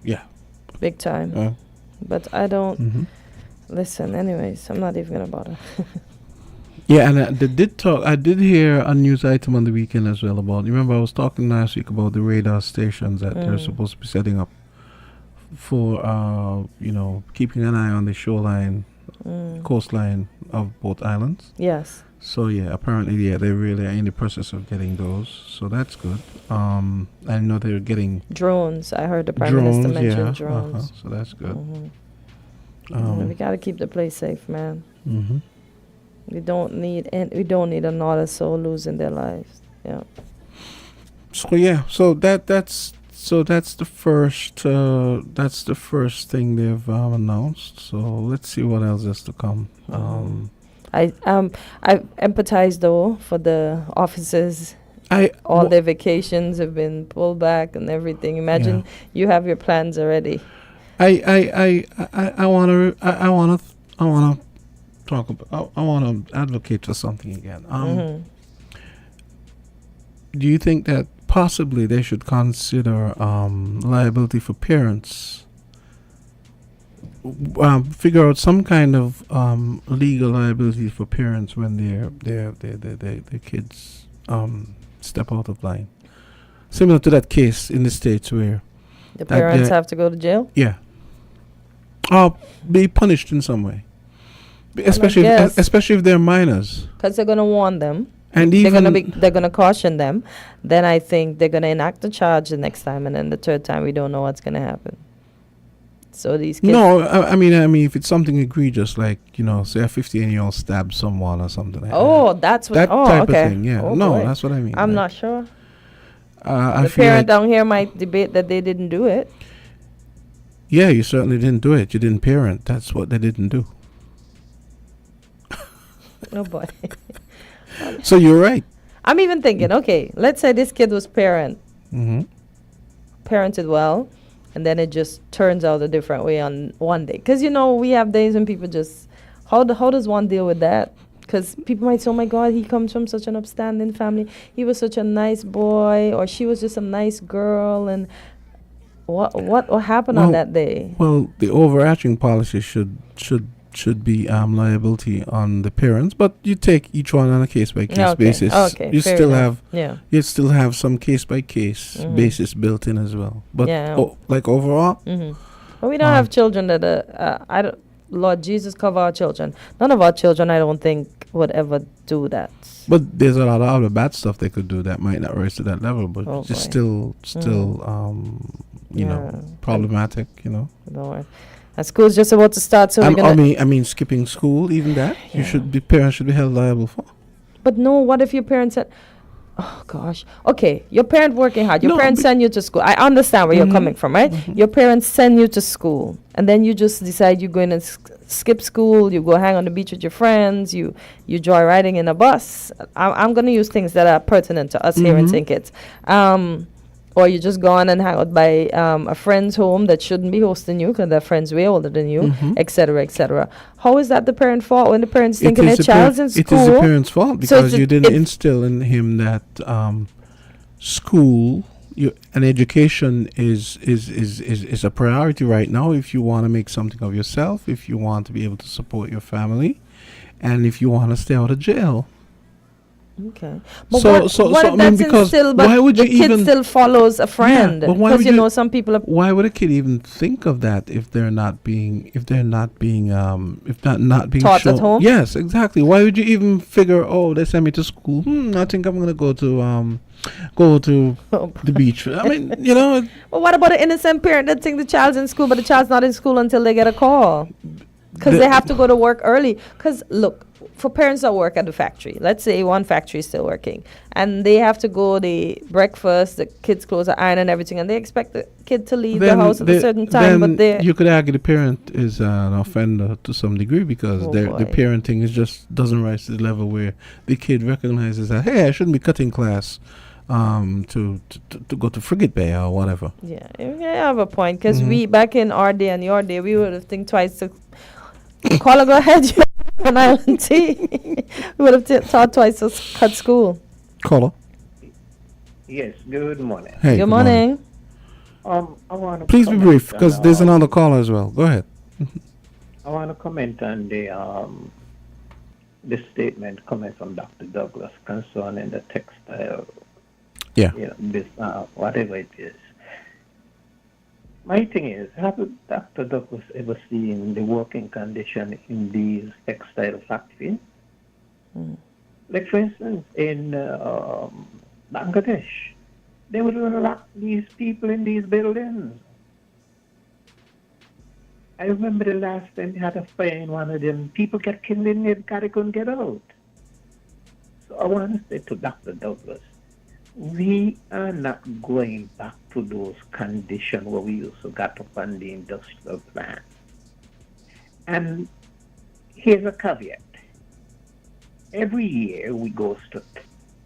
S1: Yeah.
S2: Big time. But I don't listen. Anyways, I'm not even gonna bother.
S1: Yeah, and they did talk. I did hear a news item on the weekend as well about. You remember I was talking last week about the radar stations that they're supposed to be setting up for, you know, keeping an eye on the shoreline, coastline of both islands.
S2: Yes.
S1: So yeah, apparently they really are in the process of getting those. So that's good. I know they're getting
S2: drones. I heard the Prime Minister mention drones.
S1: So that's good.
S2: We gotta keep the place safe, man.
S1: Mm-hmm.
S2: We don't need another soul losing their lives. Yeah.
S1: So yeah, that's the first thing they've announced. So let's see what else is to come.
S2: I empathize though for the officers. All their vacations have been pulled back and everything. Imagine you have your plans already.
S1: I wanna talk about. I wanna advocate for something again. Do you think that possibly they should consider liability for parents? Figure out some kind of legal liability for parents when their kids step out of line, similar to that case in the States where
S2: the parents have to go to jail.
S1: Yeah, or be punished in some way, especially if they're minors.
S2: Because they're gonna warn them.
S1: And
S2: they're gonna caution them. Then I think they're gonna enact the charge the next time, and then the third time we don't know what's gonna happen. So these kids.
S1: No, I mean, if it's something egregious, like say a 15-year-old stabs someone or something like that.
S2: That's what.
S1: That type
S2: okay.
S1: of thing. Yeah. That's what I mean.
S2: I'm not sure.
S1: The
S2: parent down here might debate that they didn't do it.
S1: Yeah, you certainly didn't do it. You didn't parent. That's what they didn't do.
S2: Oh boy.
S1: So you're right.
S2: I'm even thinking, okay, let's say this kid was parented well, and then it just turns out a different way on one day. Because, we have days when people just, how does one deal with that? Because people might say, oh my God, he comes from such an upstanding family. He was such a nice boy, or she was just a nice girl. And what happened on that day?
S1: Well, the overarching policy should be liability on the parents, but you take each one on a case by case basis.
S2: Okay,
S1: you
S2: fair
S1: still
S2: enough.
S1: you still have some case by case basis built in as well. But like overall,
S2: But we don't have children that Lord Jesus, cover our children. None of our children, I don't think, would ever do that.
S1: But there's a lot of other bad stuff they could do that might not rise to that level, but it's still problematic.
S2: Lord. And school's just about to start, so we're gonna.
S1: I mean, skipping school, even that parents should be held liable for.
S2: But no, what if your parents said, "Oh gosh, okay, your parent working hard. Your parents send you to school. I understand where you're coming from, right? Your parents send you to school, and then you just decide you're going to skip school. You go hang on the beach with your friends. You joyriding in a bus. I'm going to use things that are pertinent to us here in St. Kitts. Or you just go on and hang out by a friend's home that shouldn't be hosting you because their friend's way older than you, etc., etc. How is that the parent's fault when the parent's thinking their child's in school?
S1: It is the parent's fault because you didn't instill in him that school and education is a priority right now if you want to make something of yourself, if you want to be able to support your family, and if you want to stay out of jail.
S2: Okay. But why would the kid still follows a friend? Because some people are.
S1: Why would a kid even think of that if they're not being taught
S2: shown at home?
S1: Yes, exactly. Why would you even figure? Oh, they sent me to school. I think I'm gonna go to the beach. I mean,
S2: Well, what about an innocent parent that thinks the child's in school, but the child's not in school until they get a call? Because they have to go to work early. Because look, for parents that work at the factory, let's say one factory is still working, and they have to go the breakfast, the kids' clothes are ironed and everything, and they expect the kid to leave the house at a certain time. But
S1: you could argue the parent is an offender to some degree because the parenting doesn't rise to the level where the kid recognizes that, hey, I shouldn't be cutting class to go to Frigate Bay or whatever.
S2: Yeah, you have a point because we back in our day and your day, we would have think twice to call or go ahead. On Island T, we would have thought twice to cut school.
S1: Caller.
S19: Yes. Good morning.
S1: Hey,
S2: good morning.
S19: I want to
S1: please be brief because there's another caller as well. Go ahead.
S19: I want to comment on the statement coming from Dr. Douglas concerning the textile.
S1: Yeah.
S19: Whatever it is. My thing is, have Dr. Douglas ever seen the working condition in these textile factories? Like, for instance, in Bangladesh, they would lock these people in these buildings. I remember the last time they had a fire in one of them. People get killed in there because they couldn't get out. So I want to say to Dr. Douglas, we are not going back to those conditions where we used to get up on the industrial plant. And here's a caveat. Every year we go to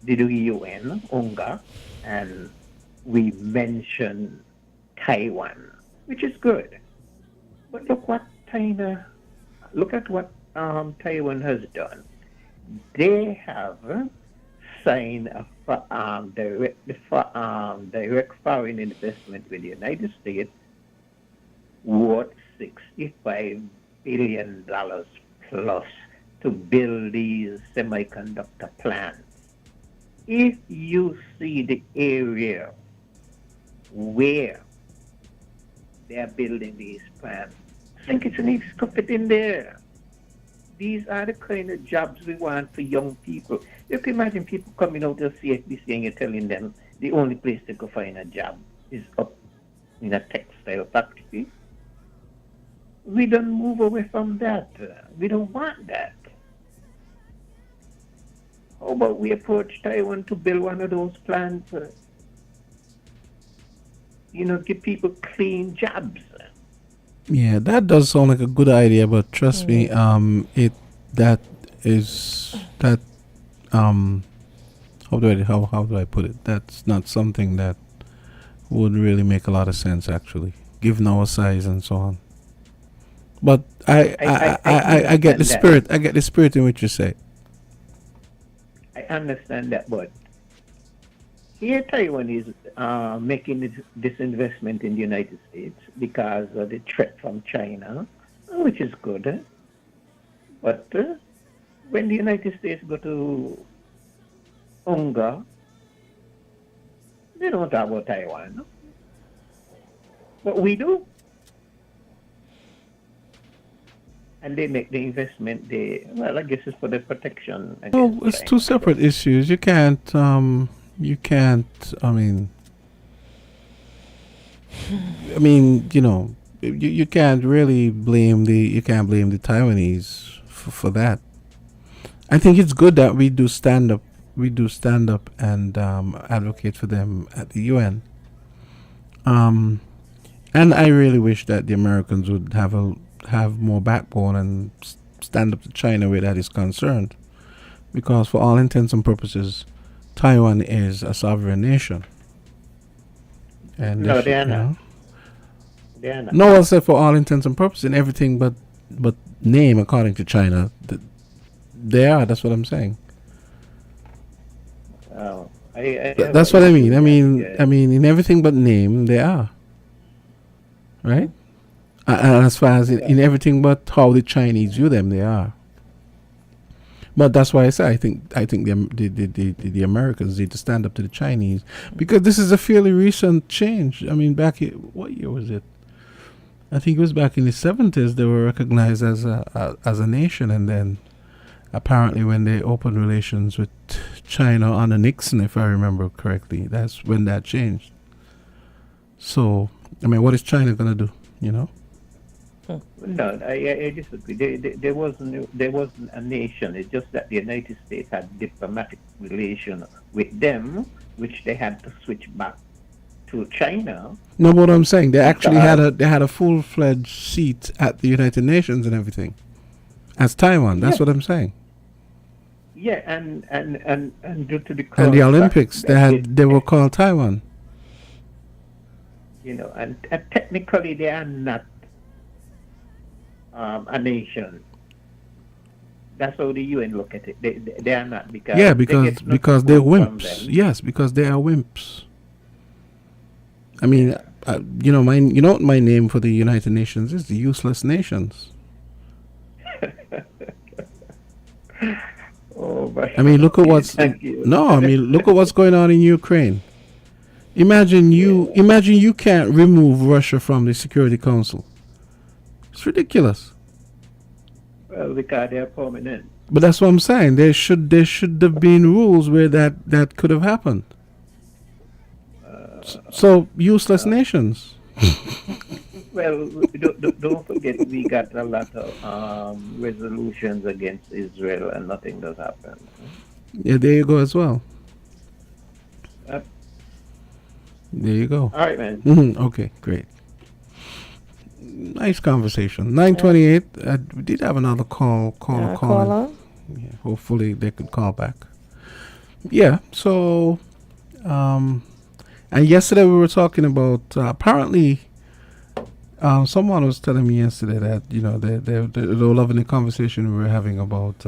S19: the UN, UNGA, and we mention Taiwan, which is good. But look at what Taiwan has done. They have signed a direct foreign investment with the United States worth $65 billion plus to build these semiconductor plants. If you see the area where they are building these plants, I think it's needs to fit in there. These are the kind of jobs we want for young people. You can imagine people coming out of CFBC and you're telling them the only place they could find a job is up in a textile factory. We don't move away from that. We don't want that. How about we approach Taiwan to build one of those plants? Give people clean jobs.
S1: Yeah, that does sound like a good idea, but trust me, how do I put it? That's not something that would really make a lot of sense, actually, given our size and so on. But I get the spirit. I get the spirit in what you say.
S19: I understand that, but here Taiwan is making this investment in the United States because of the threat from China, which is good. But when the United States go to UNGA, they don't talk about Taiwan. But we do. And they make the investment I guess it's for the protection.
S1: Well, it's two separate issues. You can't, I mean, you can't really blame the Taiwanese for that. I think it's good that we do stand up and advocate for them at the UN. And I really wish that the Americans would have more backbone and stand up to China where that is concerned, because for all intents and purposes, Taiwan is a sovereign nation. And
S19: no, they are not. They are not.
S1: No, I'll say for all intents and purposes, in everything but name, according to China, they are. That's what I'm saying. That's what I mean. I mean, in everything but name, they are. Right? And as far as in everything but how the Chinese view them, they are. But that's why I say I think the Americans need to stand up to the Chinese, because this is a fairly recent change. I mean, what year was it? I think it was back in the 70s they were recognized as a nation, and then apparently when they opened relations with China under Nixon, if I remember correctly, that's when that changed. So, I mean, what is China going to do,
S19: No, I disagree. There wasn't a nation. It's just that the United States had diplomatic relations with them, which they had to switch back to China.
S1: No, what I'm saying, they actually had a full-fledged seat at the United Nations and everything, as Taiwan. That's what I'm saying.
S19: Yeah, and due to the
S1: Olympics, they were called Taiwan.
S19: And technically they are not a nation. That's how the UN look at it. They are not, because
S1: they're wimps. Yes, because they are wimps. I mean, what my name for the United Nations is? The useless nations. I mean, look at what's look at what's going on in Ukraine. Imagine you can't remove Russia from the Security Council. It's ridiculous.
S19: Well, because they are permanent.
S1: But that's what I'm saying. There should have been rules where that could have happened. So useless nations.
S19: Well, don't forget we got a lot of resolutions against Israel and nothing does happen.
S1: Yeah, there you go as well.
S19: Yep.
S1: There you go.
S19: All right, man.
S1: Okay, great. Nice conversation. 9:28. We did have another caller. Yeah, hopefully they could call back. Yeah. So, and yesterday we were talking about apparently. Someone was telling me yesterday that they were loving the conversation we were having about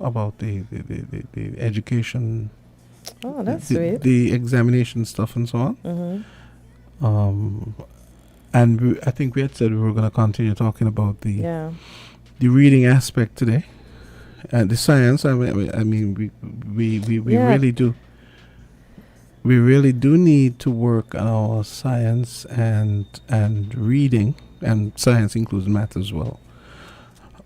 S1: about the education.
S2: Oh, that's sweet.
S1: The examination stuff and so on.
S2: Mm-hmm.
S1: And I think we had said we were going to continue talking about the reading aspect today, and the science. I mean, we really do. We really do need to work on our science and reading, and science includes math as well.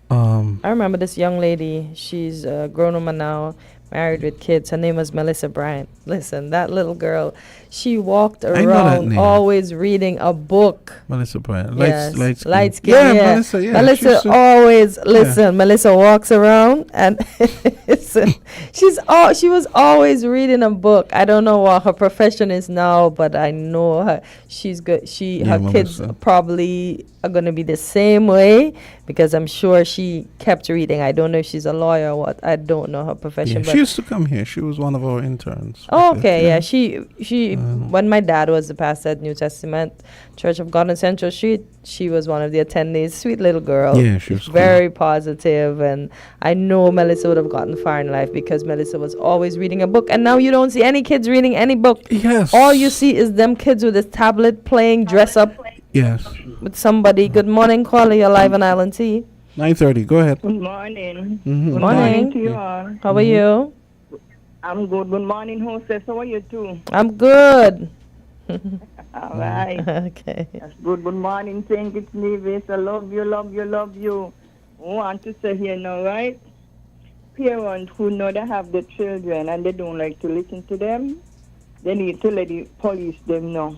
S2: I remember this young lady. She's a grown woman now, married with kids. Her name was Melissa Bryant. Listen, that little girl, she walked around always reading a book.
S1: Melissa Bryant,
S2: light skin.
S1: Yeah, Melissa. Yeah,
S2: Melissa always listen. Melissa walks around and listen. She was always reading a book. I don't know what her profession is now, but I know her. She's good. Her kids probably are going to be the same way because I'm sure she kept reading. I don't know if she's a lawyer or what. I don't know her profession.
S1: Yeah,
S2: but
S1: she used to come here. She was one of our interns.
S2: Oh, okay, yeah. She when my dad was the pastor at New Testament Church of God on Central Street, she was one of the attendees. Sweet little girl.
S1: Yeah, she was
S2: very positive, and I know Melissa would have gotten far in life because Melissa was always reading a book. And now you don't see any kids reading any book.
S1: Yes.
S2: All you see is them kids with a tablet playing dress up.
S1: Yes.
S2: With somebody. Good morning, caller. You're live on Island T.
S1: 9:30. Go ahead.
S20: Good morning.
S2: Good
S20: morning to you all.
S2: How are you?
S20: I'm good. Good morning, hostess. How are you too?
S2: I'm good.
S20: All right.
S2: Okay.
S20: That's good. Good morning, St. Kitts Nevis. I love you, love you, love you. I want to say here now, right? Parents who know they have the children and they don't like to listen to them, they need to let the police them know.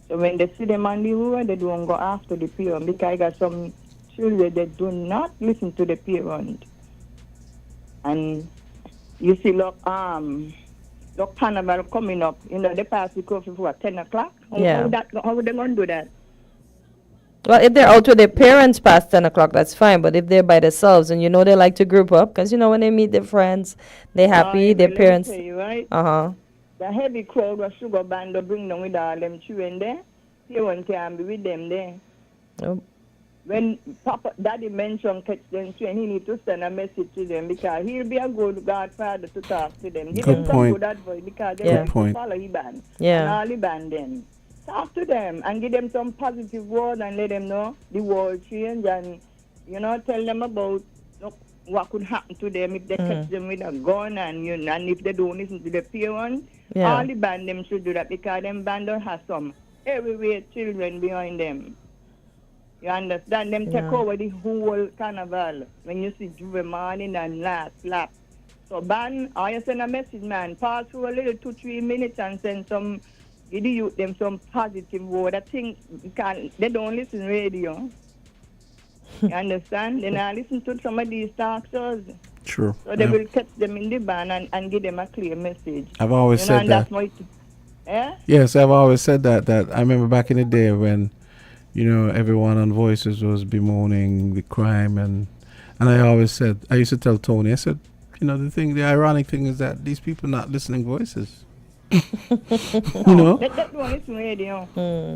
S20: So when they see them on the road, they don't go after the parent because I got some children that do not listen to the parent. And you see, look, Carnival coming up, they pass the curfew for 10 o'clock. How are they going to do that?
S2: Well, if they're out with their parents past 10 o'clock, that's fine. But if they're by themselves and they like to group up, because, when they meet their friends, they're happy, their parents.
S20: Let me tell you, right?
S2: Uh-huh.
S20: The heavy crowd of sugar band will bring them with all them children there. Parents can be with them there.
S2: Oh.
S20: When Daddy mentioned catch them train, he need to send a message to them because he'll be a good godfather to talk to them. Give them some good advice because they like to follow his band.
S2: Yeah.
S20: And all the band then. Talk to them and give them some positive word and let them know the world change and, tell them about what could happen to them if they catch them with a gun and if they don't listen to the parents.
S2: Yeah.
S20: All the band them should do that because them band don't have some everywhere children behind them. You understand? Them take over the whole carnival when you see Juve morning and last lap. So ban, or you send a message, man, pass through a little 2-3 minutes and send some, give the youth them some positive word. I think they don't listen radio. You understand? They not listen to some of these talk shows.
S1: True.
S20: So they will catch them in the ban and give them a clear message.
S1: I've always said that. Yes, I've always said that. That I remember back in the day when, everyone on Voices was bemoaning the crime, and I always said, I used to tell Tony, I said, the ironic thing is that these people not listening Voices.
S20: They don't listen radio.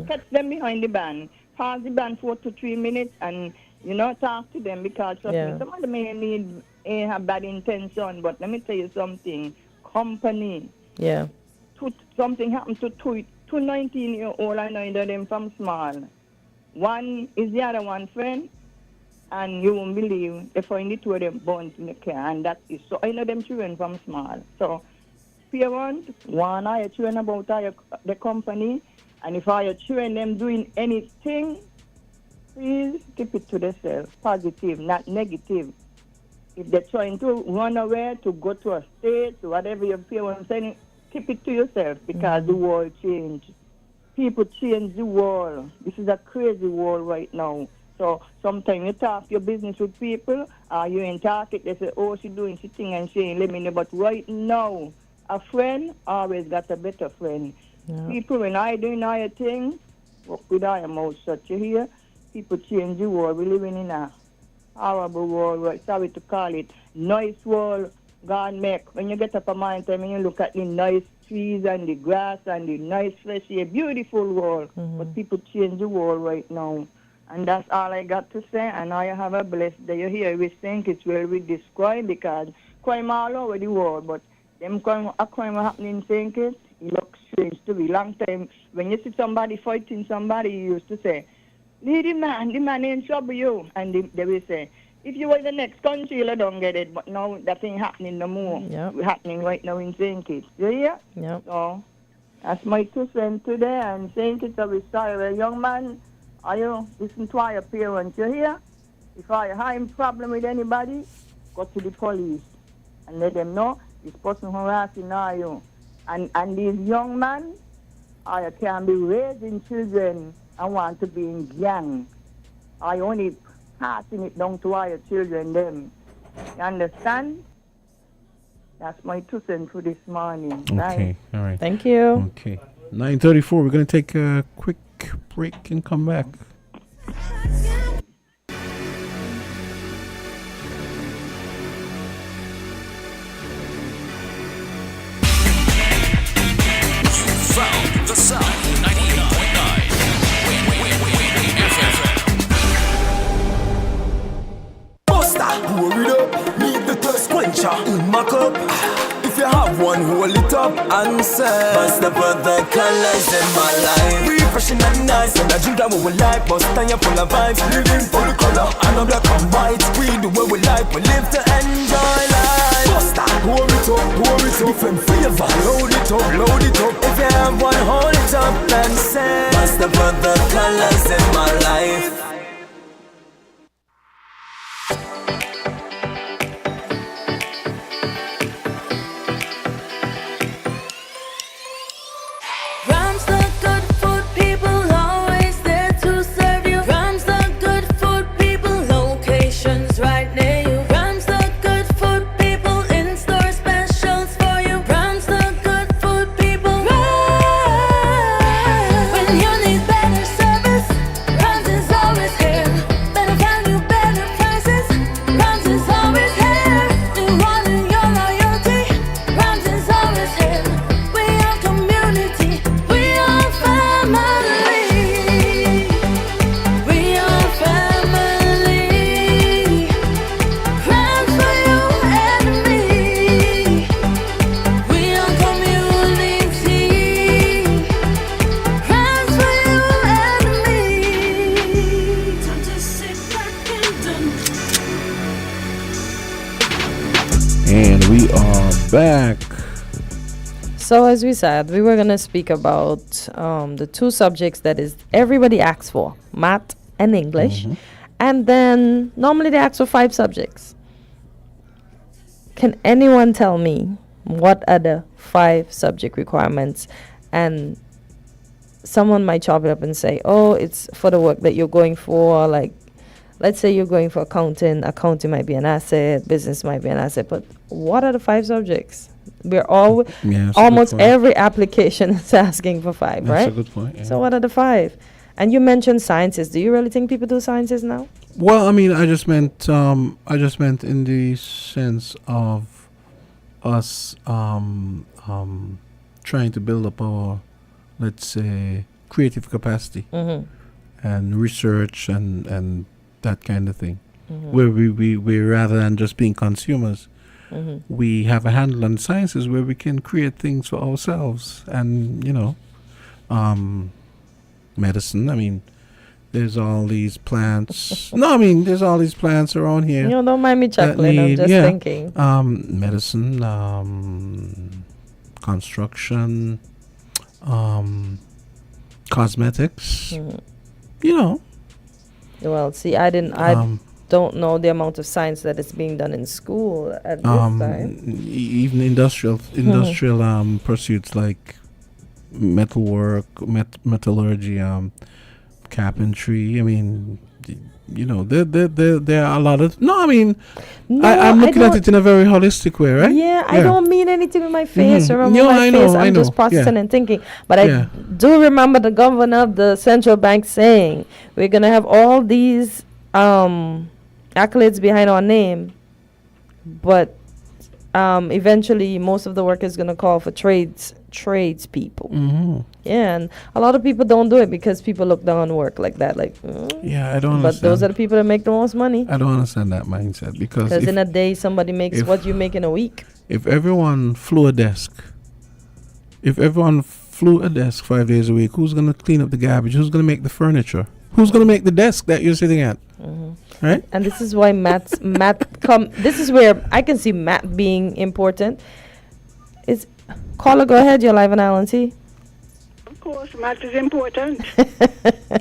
S20: Catch them behind the band. Pause the band for 2-3 minutes and, talk to them because trust me, some of them may have bad intention, but let me tell you something. Company.
S2: Yeah.
S20: Something happened to two 19-year-old, I know them from small. One is the other one friend, and you won't believe they find the two of them burnt in the car, and that is so. I know them children from small. So, parents, one eye children about the company, and if I children them doing anything, please keep it to themselves. Positive, not negative. If they're trying to run away, to go to a state, to whatever you feel what I'm saying, keep it to yourself because the world changed. People change the world. This is a crazy world right now. So sometimes you talk your business with people, you ain't talk it, they say, oh, she doing she thing and she ain't let me know. But right now, a friend always got a better friend.
S2: Yeah.
S20: People, when I doing our thing, walk with our mouth shut, you hear? People change the world. We're living in a horrible world, right? Sorry to call it. Nice world, God make. When you get up a morning time and you look at the nice trees and the grass and the nice fresh air, beautiful world. But people change the world right now. And that's all I got to say. And now you have a blessed day. You hear we think it's well with this crime because crime all over the world. But them crime happening in St. Kitts, it looks strange to me. Long time, when you see somebody fighting somebody, you used to say, leave the man ain't trouble you. And they will say, if you were in the next country, you don't get it. But now that ain't happening no more. It's happening right now in St. Kitts. You hear?
S2: Yep.
S20: So that's my 2 cents today. And St. Kitts, I will sorry, a young man. Are you listen to your parents? You hear? If I have a problem with anybody, go to the police and let them know this person harassing you. And these young men, I can be raising children and want to be in gang. I only passing it down to our children them. You understand? That's my 2 cents for this morning.
S1: Okay,
S20: Right?
S1: all right.
S2: Thank you.
S1: Okay, 9:34. We're gonna take a quick break and come back.
S4: Found the sound 98.9 Win FM.
S21: Buster, pour it up, meet the thirst quencher in my cup. If you have one, hold it up and say, Buster for the colors in my life. Refreshing and nice, and I drink that what we like. Buster, you're full of vibes, living for the color. And I'm black and white, we do what we like. We live to enjoy life. Buster, pour it up, different flavor. Load it up. If you have one, hold it up and say, Buster for the colors in my life.
S1: And we are back.
S2: So as we said, we were going to speak about the 2 subjects that is everybody asks for, math and English. And then normally they ask for 5 subjects. Can anyone tell me what are the 5 subject requirements? And someone might chop it up and say, oh, it's for the work that you're going for. Like, let's say you're going for accounting. Accounting might be an asset. Business might be an asset. But what are the 5 subjects? We're all almost every application is asking for 5, right?
S1: That's a good point. Yeah.
S2: So what are the 5? And you mentioned sciences. Do you really think people do sciences now?
S1: Well, I mean, I just meant in the sense of us trying to build up our, let's say, creative capacity and research and that kind of thing, where we rather than just being consumers, we have a handle on sciences where we can create things for ourselves. And medicine, I mean, there's all these plants. There's all these plants around here.
S2: Don't mind me chuckling. I'm just thinking.
S1: Medicine, construction, cosmetics.
S2: Well, see, I don't know the amount of science that is being done in school at this time.
S1: Even industrial pursuits like metalwork, metallurgy, carpentry. I mean, there are a lot of. No, I mean, I'm looking at it in a very holistic way, right?
S2: Yeah, I don't mean anything with my face or on my
S1: I
S2: face.
S1: know,
S2: I'm just processing and thinking. But I do remember the governor of the central bank saying we're gonna have all these accolades behind our name, but eventually most of the work is gonna call for tradespeople. Yeah, and a lot of people don't do it because people look down on work like that. Like,
S1: I don't.
S2: But those are the people that make the most money.
S1: I don't understand that mindset because
S2: in a day somebody makes what you make in a week.
S1: If everyone flew a desk 5 days a week, who's gonna clean up the garbage? Who's gonna make the furniture? Who's gonna make the desk that you're sitting at? Right?
S2: And this is why this is where I can see math being important. Caller, go ahead. You're live on Island T.
S3: Of course, math is important.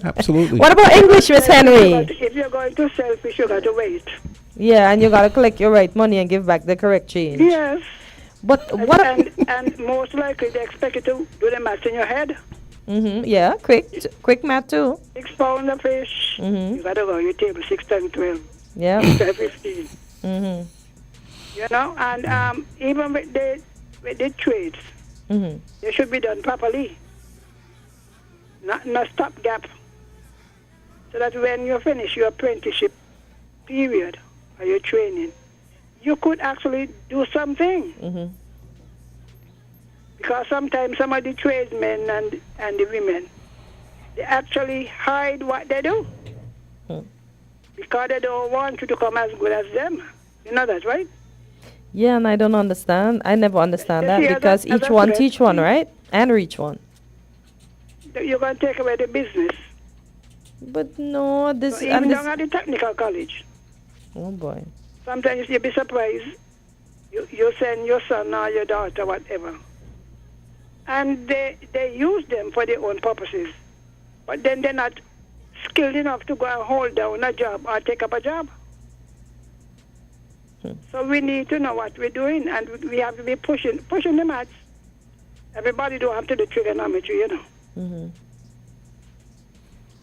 S1: Absolutely.
S2: What about English, Miss Henry?
S3: If you're going to sell fish, you got to wait.
S2: Yeah, and you got to collect your right money and give back the correct change.
S3: Yes.
S2: But
S3: and most likely they expect you to do the math in your head.
S2: Yeah, quick math too.
S3: 6 pounds of fish. You got to go on your table 6 times 12.
S2: Yeah.
S3: 15. You know, and even with the trades, they should be done properly. Not stopgap. So that when you finish your apprenticeship period or your training, you could actually do something. Because sometimes some of the tradesmen and the women, they actually hide what they do. Because they don't want you to come as good as them. You know that, right?
S2: Yeah, and I don't understand. I never understand that because each one teach one, right? And reach one.
S3: You're going to take away the business.
S2: But no, this...
S3: So even down at the technical college.
S2: Oh, boy.
S3: Sometimes you'll be surprised. You send your son or your daughter, whatever. And they use them for their own purposes. But then they're not skilled enough to go and hold down a job or take up a job. So we need to know what we're doing, and we have to be pushing the maths. Everybody don't have to do trigonometry, you know.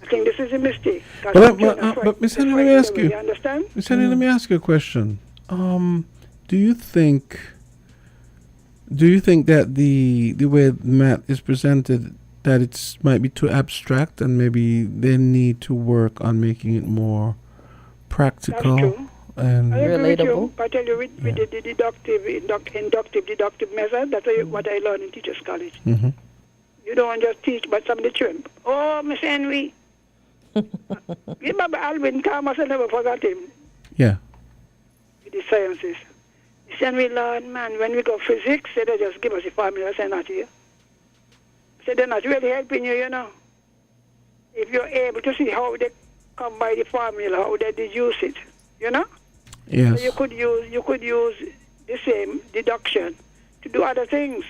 S3: I think this is a mistake.
S1: But Miss Henry, let me ask you.
S3: You understand?
S1: Miss Henry, let me ask you a question. Do you think that the way math is presented, that it might be too abstract, and maybe they need to work on making it more practical?
S3: That's true.
S1: And
S3: relatable. I tell you, with the deductive method, that's what I learned in Teachers College. You don't just teach, but somebody train. Oh, Miss Henry. Remember Alvin Thomas? I never forgot him.
S1: Yeah.
S3: With the sciences. Miss Henry learn, man, when we go physics, they just give us the formula, say not here. So they're not really helping you, you know. If you're able to see how they come by the formula, how they deduce it, you know?
S1: Yes.
S3: So you could use the same deduction to do other things.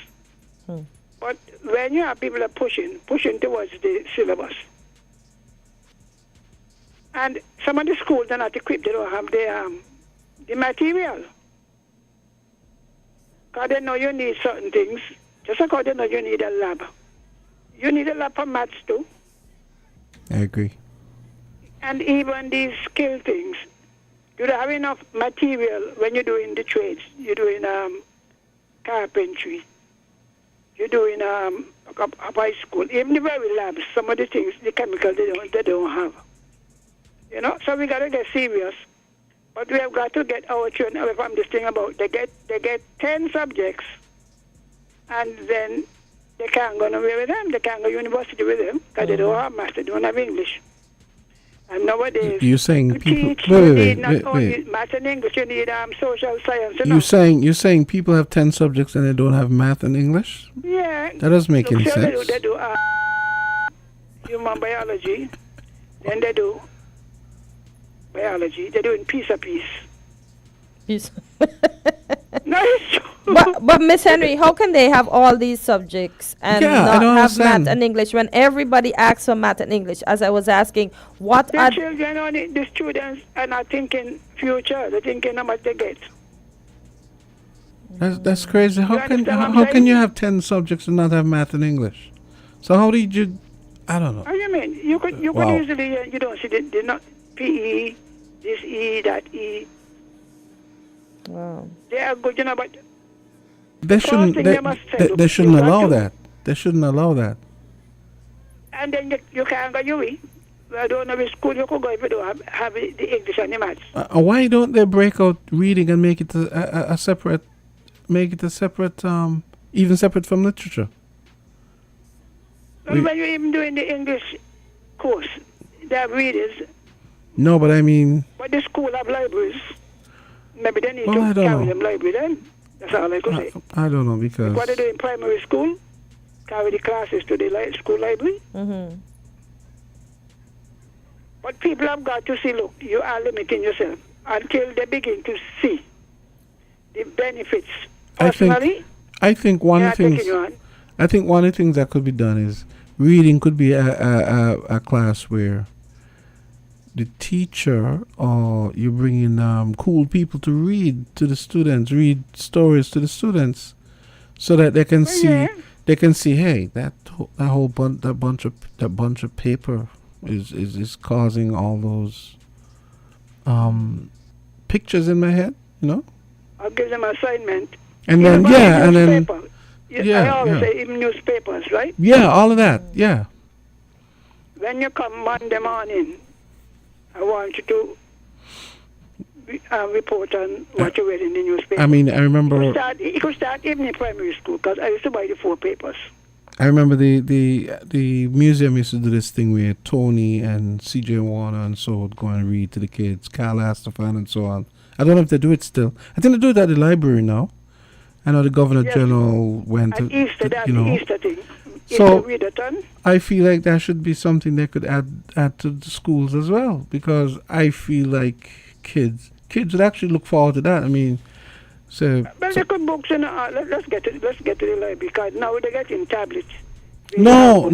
S3: But when you have people are pushing towards the syllabus, and some of the schools are not equipped, they don't have the material. Because they know you need certain things, just like how they know you need a lab. You need a lab for maths too.
S1: I agree.
S3: And even these skill things, you don't have enough material when you're doing the trades. You're doing carpentry. You're doing high school. Even the very labs, some of the things, the chemicals, they don't have. You know, so we got to get serious. But we have got to get our children away from this thing about they get 10 subjects, and then they can't go nowhere with them. They can't go to university with them because they don't have math. They don't have English. And nowadays,
S1: you're saying
S3: to
S1: people.
S3: teach, you need not only math and English, you need social science.
S1: You're saying people have 10 subjects and they don't have math and English?
S3: Yeah.
S1: That doesn't make any sense.
S3: They do human biology, then they do biology. They're doing piece a piece.
S2: Piece.
S3: No, it's true.
S2: But Miss Henry, how can they have all these subjects and
S1: Yeah, I
S2: not
S1: don't
S2: have
S1: understand.
S2: math and English when everybody asks for math and English? As I was asking, what
S3: The
S2: are
S3: children, the students are not thinking future. They're thinking how much they get.
S1: That's crazy. How
S3: You
S1: can
S3: understand what I'm
S1: how can
S3: saying?
S1: you have 10 subjects and not have math and English? So how did you? I don't know.
S3: What do you mean? You could
S1: Wow.
S3: easily, you don't see the not PE, this E, that E.
S2: Wow.
S3: They are good, but
S1: They shouldn't.
S3: thing
S1: They,
S3: you must say,
S1: they,
S3: look,
S1: they shouldn't
S3: you got
S1: allow
S3: to-
S1: that. They shouldn't allow that.
S3: and then you can't go UE. I don't know which school you could go if you don't have the English and the maths.
S1: Why don't they break out reading and make it a separate, even separate from literature?
S3: And when you're even doing the English course, they have readers,
S1: No, but I mean,
S3: but the school have libraries. Maybe they need
S1: Well, I
S3: to
S1: don't
S3: carry
S1: know.
S3: them library then. That's all I could say.
S1: I don't know because
S3: What they do in primary school, carry the classes to the school library.
S2: Mm-hmm.
S3: But people have got to see, look, you are limiting yourself until they begin to see the benefits. Personally,
S1: I think one
S3: they
S1: of
S3: are
S1: the things.
S3: taking you on.
S1: I think one of the things that could be done is reading could be a class where the teacher or you bring in cool people to read to the students, read stories to the students, so that they can see hey, that whole bunch of paper is causing all those pictures in my head, you know.
S3: I'll give them assignment.
S1: And
S3: Even
S1: then
S3: about
S1: yeah,
S3: the
S1: and then
S3: newspaper. I
S1: yeah,
S3: always
S1: yeah.
S3: say even newspapers, right?
S1: Yeah, all of that. Yeah.
S3: When you come Monday morning, I want you to report on what you read in the newspaper.
S1: I mean, I remember.
S3: You could start even in primary school because I used to buy the 4 papers.
S1: I remember the museum used to do this thing where Tony and C.J. Warner and so would go and read to the kids, Carl Astafan and so on. I don't know if they do it still. I think they do it at the library now. I know the Governor
S3: Yes.
S1: General went
S3: At Easter, that's
S1: you know.
S3: the Easter thing.
S1: So-
S3: Easter readathon.
S1: I feel like that should be something they could add to the schools as well, because I feel like kids would actually look forward to that. I mean,
S3: Well, they could books and let's get to the library because now they're getting tablets.
S1: no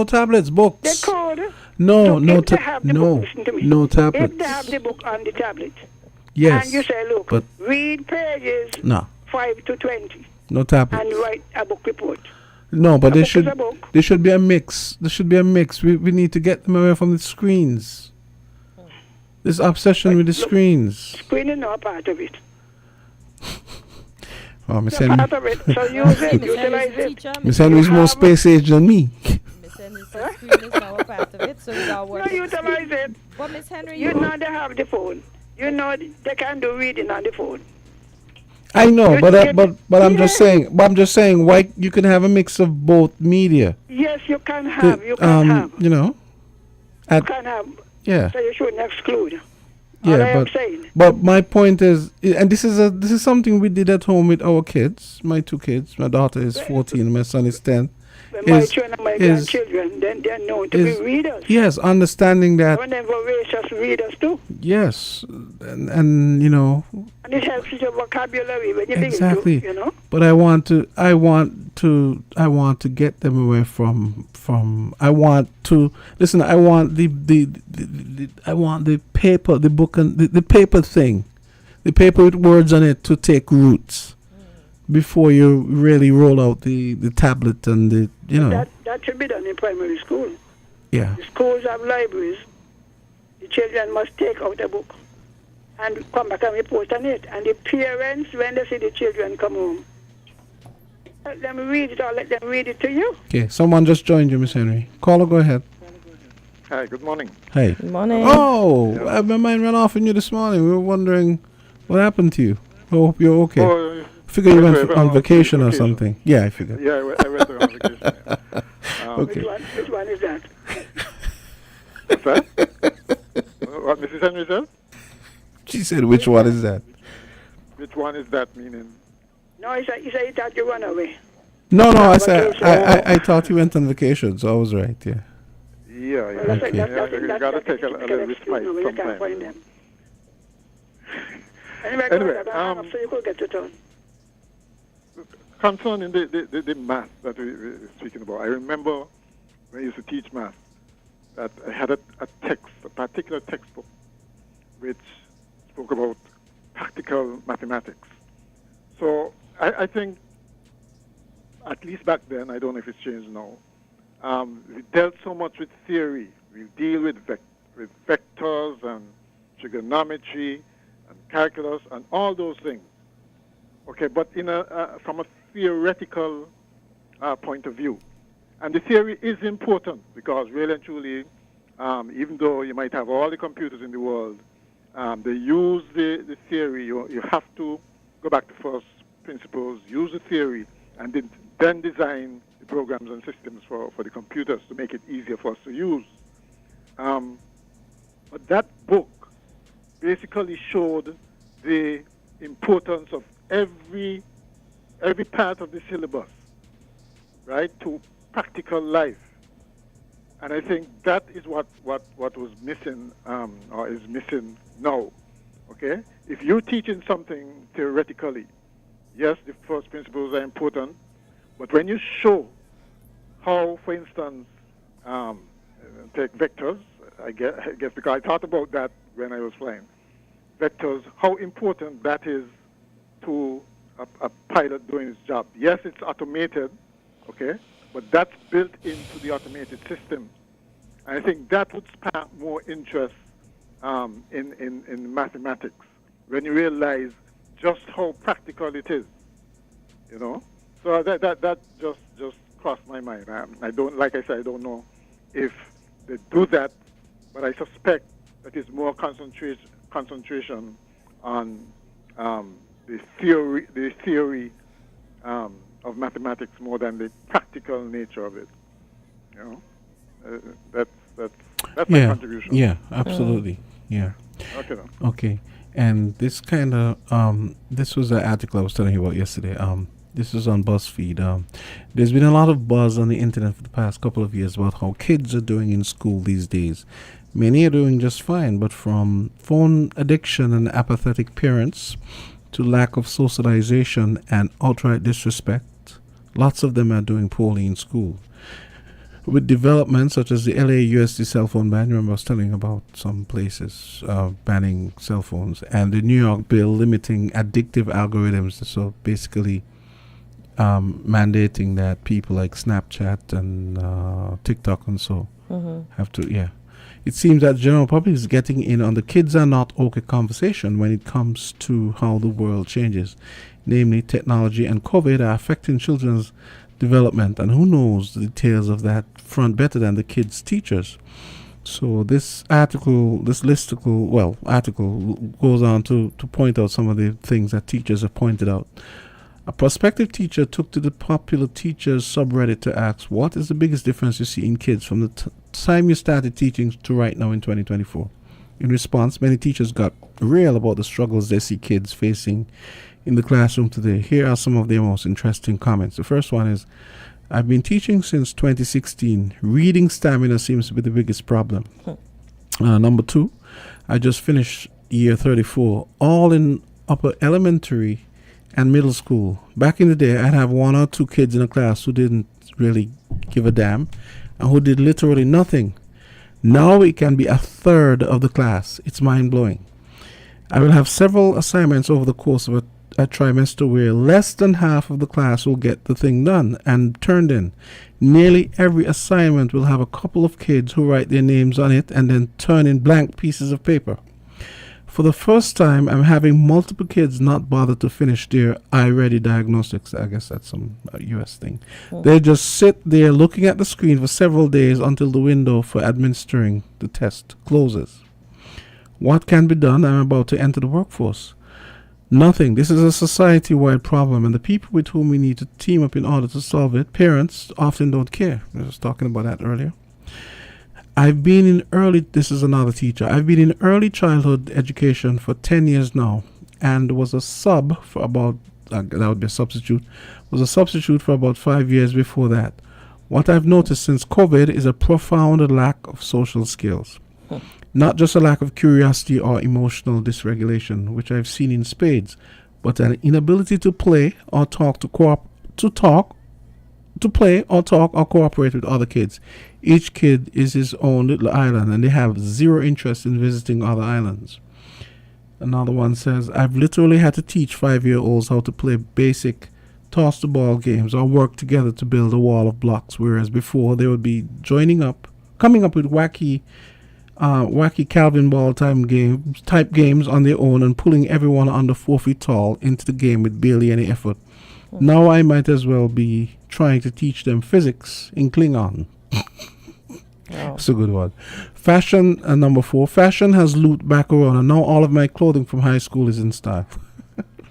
S1: tablets, books.
S3: They could.
S1: No,
S3: If
S1: no,
S3: they have the book, listen to me.
S1: no
S3: If
S1: tablets.
S3: they have the book on the tablet,
S1: Yes,
S3: and you say, look,
S1: but
S3: read pages
S1: no,
S3: 5 to 20
S1: no tablets.
S3: and write a book report.
S1: No, but
S3: A
S1: there
S3: book is
S1: should
S3: a book.
S1: there should be a mix. There should be a mix. We need to get them away from the screens. This obsession with the screens.
S3: Screen is not a part of it.
S1: Oh, Miss
S3: Not
S1: Henry.
S3: part of it. So use it, utilize it.
S1: Miss Henry's
S3: You
S1: more
S3: have-
S1: space age than me.
S3: No, utilize it.
S2: But Miss Henry,
S3: you know they have the phone. You know they can do reading on the phone.
S1: I know, but I'm just saying. But I'm just saying, why you can have a mix of both media.
S3: Yes, you can have. You can have.
S1: You know.
S3: You can have.
S1: Yeah.
S3: So you shouldn't exclude. All I
S1: Yeah,
S3: am
S1: but
S3: saying.
S1: but my point is, and this is something we did at home with our kids. My 2 kids. My daughter is 14. My son is 10.
S3: When my children and my grandchildren, then they're known to be readers.
S1: Yes, understanding that.
S3: When they're voracious readers too.
S1: Yes, and you know.
S3: And it helps with your vocabulary when you
S1: Exactly.
S3: begin to, you know.
S1: But I want to get them away from. I want to listen. I want I want the paper, the book, and the paper thing, the paper with words on it to take roots before you really roll out the tablet and the
S3: That should be done in primary school.
S1: yeah.
S3: The schools have libraries. The children must take out a book and come back and report on it. And the parents, when they see the children come home, let them read it or let them read it to you.
S1: Okay, someone just joined you, Miss Henry. Caller, go ahead.
S6: Hi, good morning.
S1: Hey.
S2: Good morning.
S1: Oh, my mind ran off on you this morning. We were wondering what happened to you. I hope you're okay.
S6: Oh,
S1: Figure you
S6: yes,
S1: went
S6: I
S1: on
S6: went
S1: vacation or
S6: vacation.
S1: something. Yeah, I figured.
S6: Yeah, I went on vacation. Yeah.
S1: Okay.
S3: Which one is that?
S6: What's that? What Mrs. Henry said?
S1: She said, which one is that?
S6: Which one is that meaning?
S3: No, he said he thought you run away.
S1: No, I said I thought you went on vacation, so I was right. Yeah.
S6: Yeah.
S1: Okay.
S6: You got to take a little respite
S3: You can't
S6: sometimes.
S3: find them.
S6: Anyway,
S3: so you could get it on.
S6: concerning the math that we were speaking about, I remember when I used to teach math that I had a particular textbook which spoke about practical mathematics. So I think, at least back then, I don't know if it's changed now, we dealt so much with theory. We deal with vectors and trigonometry and calculus and all those things. Okay, but from a theoretical point of view. And the theory is important because really and truly, even though you might have all the computers in the world, they use the theory. You have to go back to first principles, use the theory, and then design the programs and systems for the computers to make it easier for us to use. But that book basically showed the importance of every part of the syllabus, right, to practical life. And I think that is what was missing or is missing now. Okay? If you're teaching something theoretically, yes, the first principles are important, but when you show how, for instance, take vectors, I guess because I thought about that when I was flying, vectors, how important that is to a pilot doing his job. Yes, it's automated, okay, but that's built into the automated system. And I think that would spark more interest in mathematics when you realize just how practical it is, you know. So that just crossed my mind. I don't, like I said, I don't know if they do that, but I suspect that it's more concentration on the theory of mathematics more than the practical nature of it. You know, that's my contribution.
S1: Yeah, absolutely. Yeah.
S6: Okay. Then.
S1: Okay. And this kind of this was an article I was telling you about yesterday. This is on BuzzFeed. There's been a lot of buzz on the internet for the past couple of years about how kids are doing in school these days. Many are doing just fine, but from phone addiction and apathetic parents to lack of socialization and outright disrespect, lots of them are doing poorly in school. With developments such as the LA USD cell phone ban, remember I was telling you about some places banning cell phones, and the New York bill limiting addictive algorithms, so basically mandating that people like Snapchat and TikTok and so have to, It seems that the general public is getting in on the kids are not okay conversation when it comes to how the world changes. Namely, technology and COVID are affecting children's development, and who knows the details of that front better than the kids' teachers. So this article goes on to point out some of the things that teachers have pointed out. A prospective teacher took to the popular teachers subreddit to ask, what is the biggest difference you see in kids from the time you started teaching to right now in 2024? In response, many teachers got real about the struggles they see kids facing in the classroom today. Here are some of their most interesting comments. The first one is, I've been teaching since 2016. Reading stamina seems to be the biggest problem. Number 2, I just finished year 34, all in upper elementary and middle school. Back in the day, I'd have 1 or 2 kids in a class who didn't really give a damn and who did literally nothing. Now it can be a third of the class. It's mind-blowing. I will have several assignments over the course of a trimester where less than half of the class will get the thing done and turned in. Nearly every assignment will have a couple of kids who write their names on it and then turn in blank pieces of paper. For the first time, I'm having multiple kids not bother to finish their iReady diagnostics. I guess that's some US thing. They just sit there looking at the screen for several days until the window for administering the test closes. What can be done? I'm about to enter the workforce. Nothing. This is a society-wide problem, and the people with whom we need to team up in order to solve it, parents, often don't care. I was talking about that earlier. This is another teacher. I've been in early childhood education for 10 years now and was a sub for about, that would be a substitute, was a substitute for about 5 years before that. What I've noticed since COVID is a profound lack of social skills. Not just a lack of curiosity or emotional dysregulation, which I've seen in spades, but an inability to play or talk to play or talk or cooperate with other kids. Each kid is his own little island, and they have zero interest in visiting other islands. Another one says, I've literally had to teach 5-year-olds how to play basic toss the ball games or work together to build a wall of blocks, whereas before they would be coming up with wacky Calvin ball type games on their own and pulling everyone under 4 feet tall into the game with barely any effort. Now I might as well be trying to teach them physics in Klingon. That's a good one. Fashion, number 4. Fashion has looped back around, and now all of my clothing from high school is in style.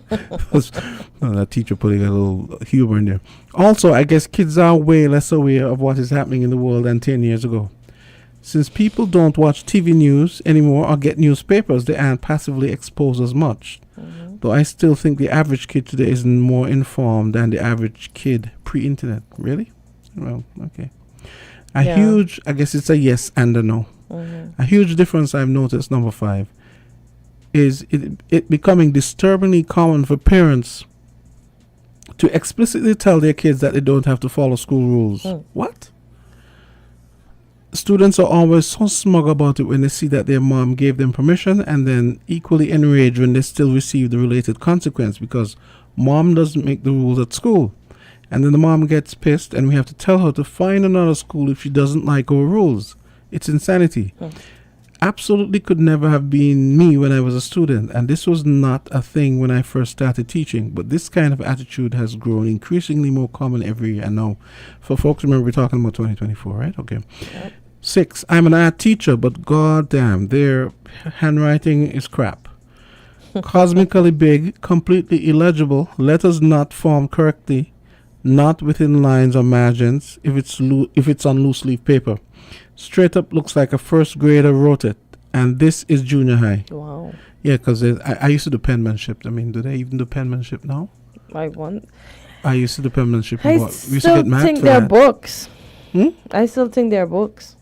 S1: That teacher putting a little humor in there. Also, I guess kids are way less aware of what is happening in the world than 10 years ago. Since people don't watch TV news anymore or get newspapers, they aren't passively exposed as much. Though I still think the average kid today is more informed than the average kid pre-internet. Really? Well, okay. I guess it's a yes and a no. A huge difference I've noticed, number 5, is it becoming disturbingly common for parents to explicitly tell their kids that they don't have to follow school rules. What? Students are always so smug about it when they see that their mom gave them permission, and then equally enraged when they still receive the related consequence because mom doesn't make the rules at school. And then the mom gets pissed and we have to tell her to find another school if she doesn't like our rules. It's insanity. Absolutely could never have been me when I was a student, and this was not a thing when I first started teaching, but this kind of attitude has grown increasingly more common every year. Now, for folks, remember we're talking about 2024, right? Okay. 6, I'm an art teacher, but goddamn, their handwriting is crap. Cosmically big, completely illegible, letters not formed correctly, not within lines or margins if it's on loose leaf paper. Straight up looks like a first grader wrote it, and this is junior high.
S2: Wow.
S1: Yeah, because I used to do penmanship. I mean, do they even do penmanship now?
S2: I
S1: used to do penmanship.
S2: I
S1: We used to
S2: still
S1: get mad
S2: think
S1: for
S2: they're
S1: that.
S2: books. I still think they're books.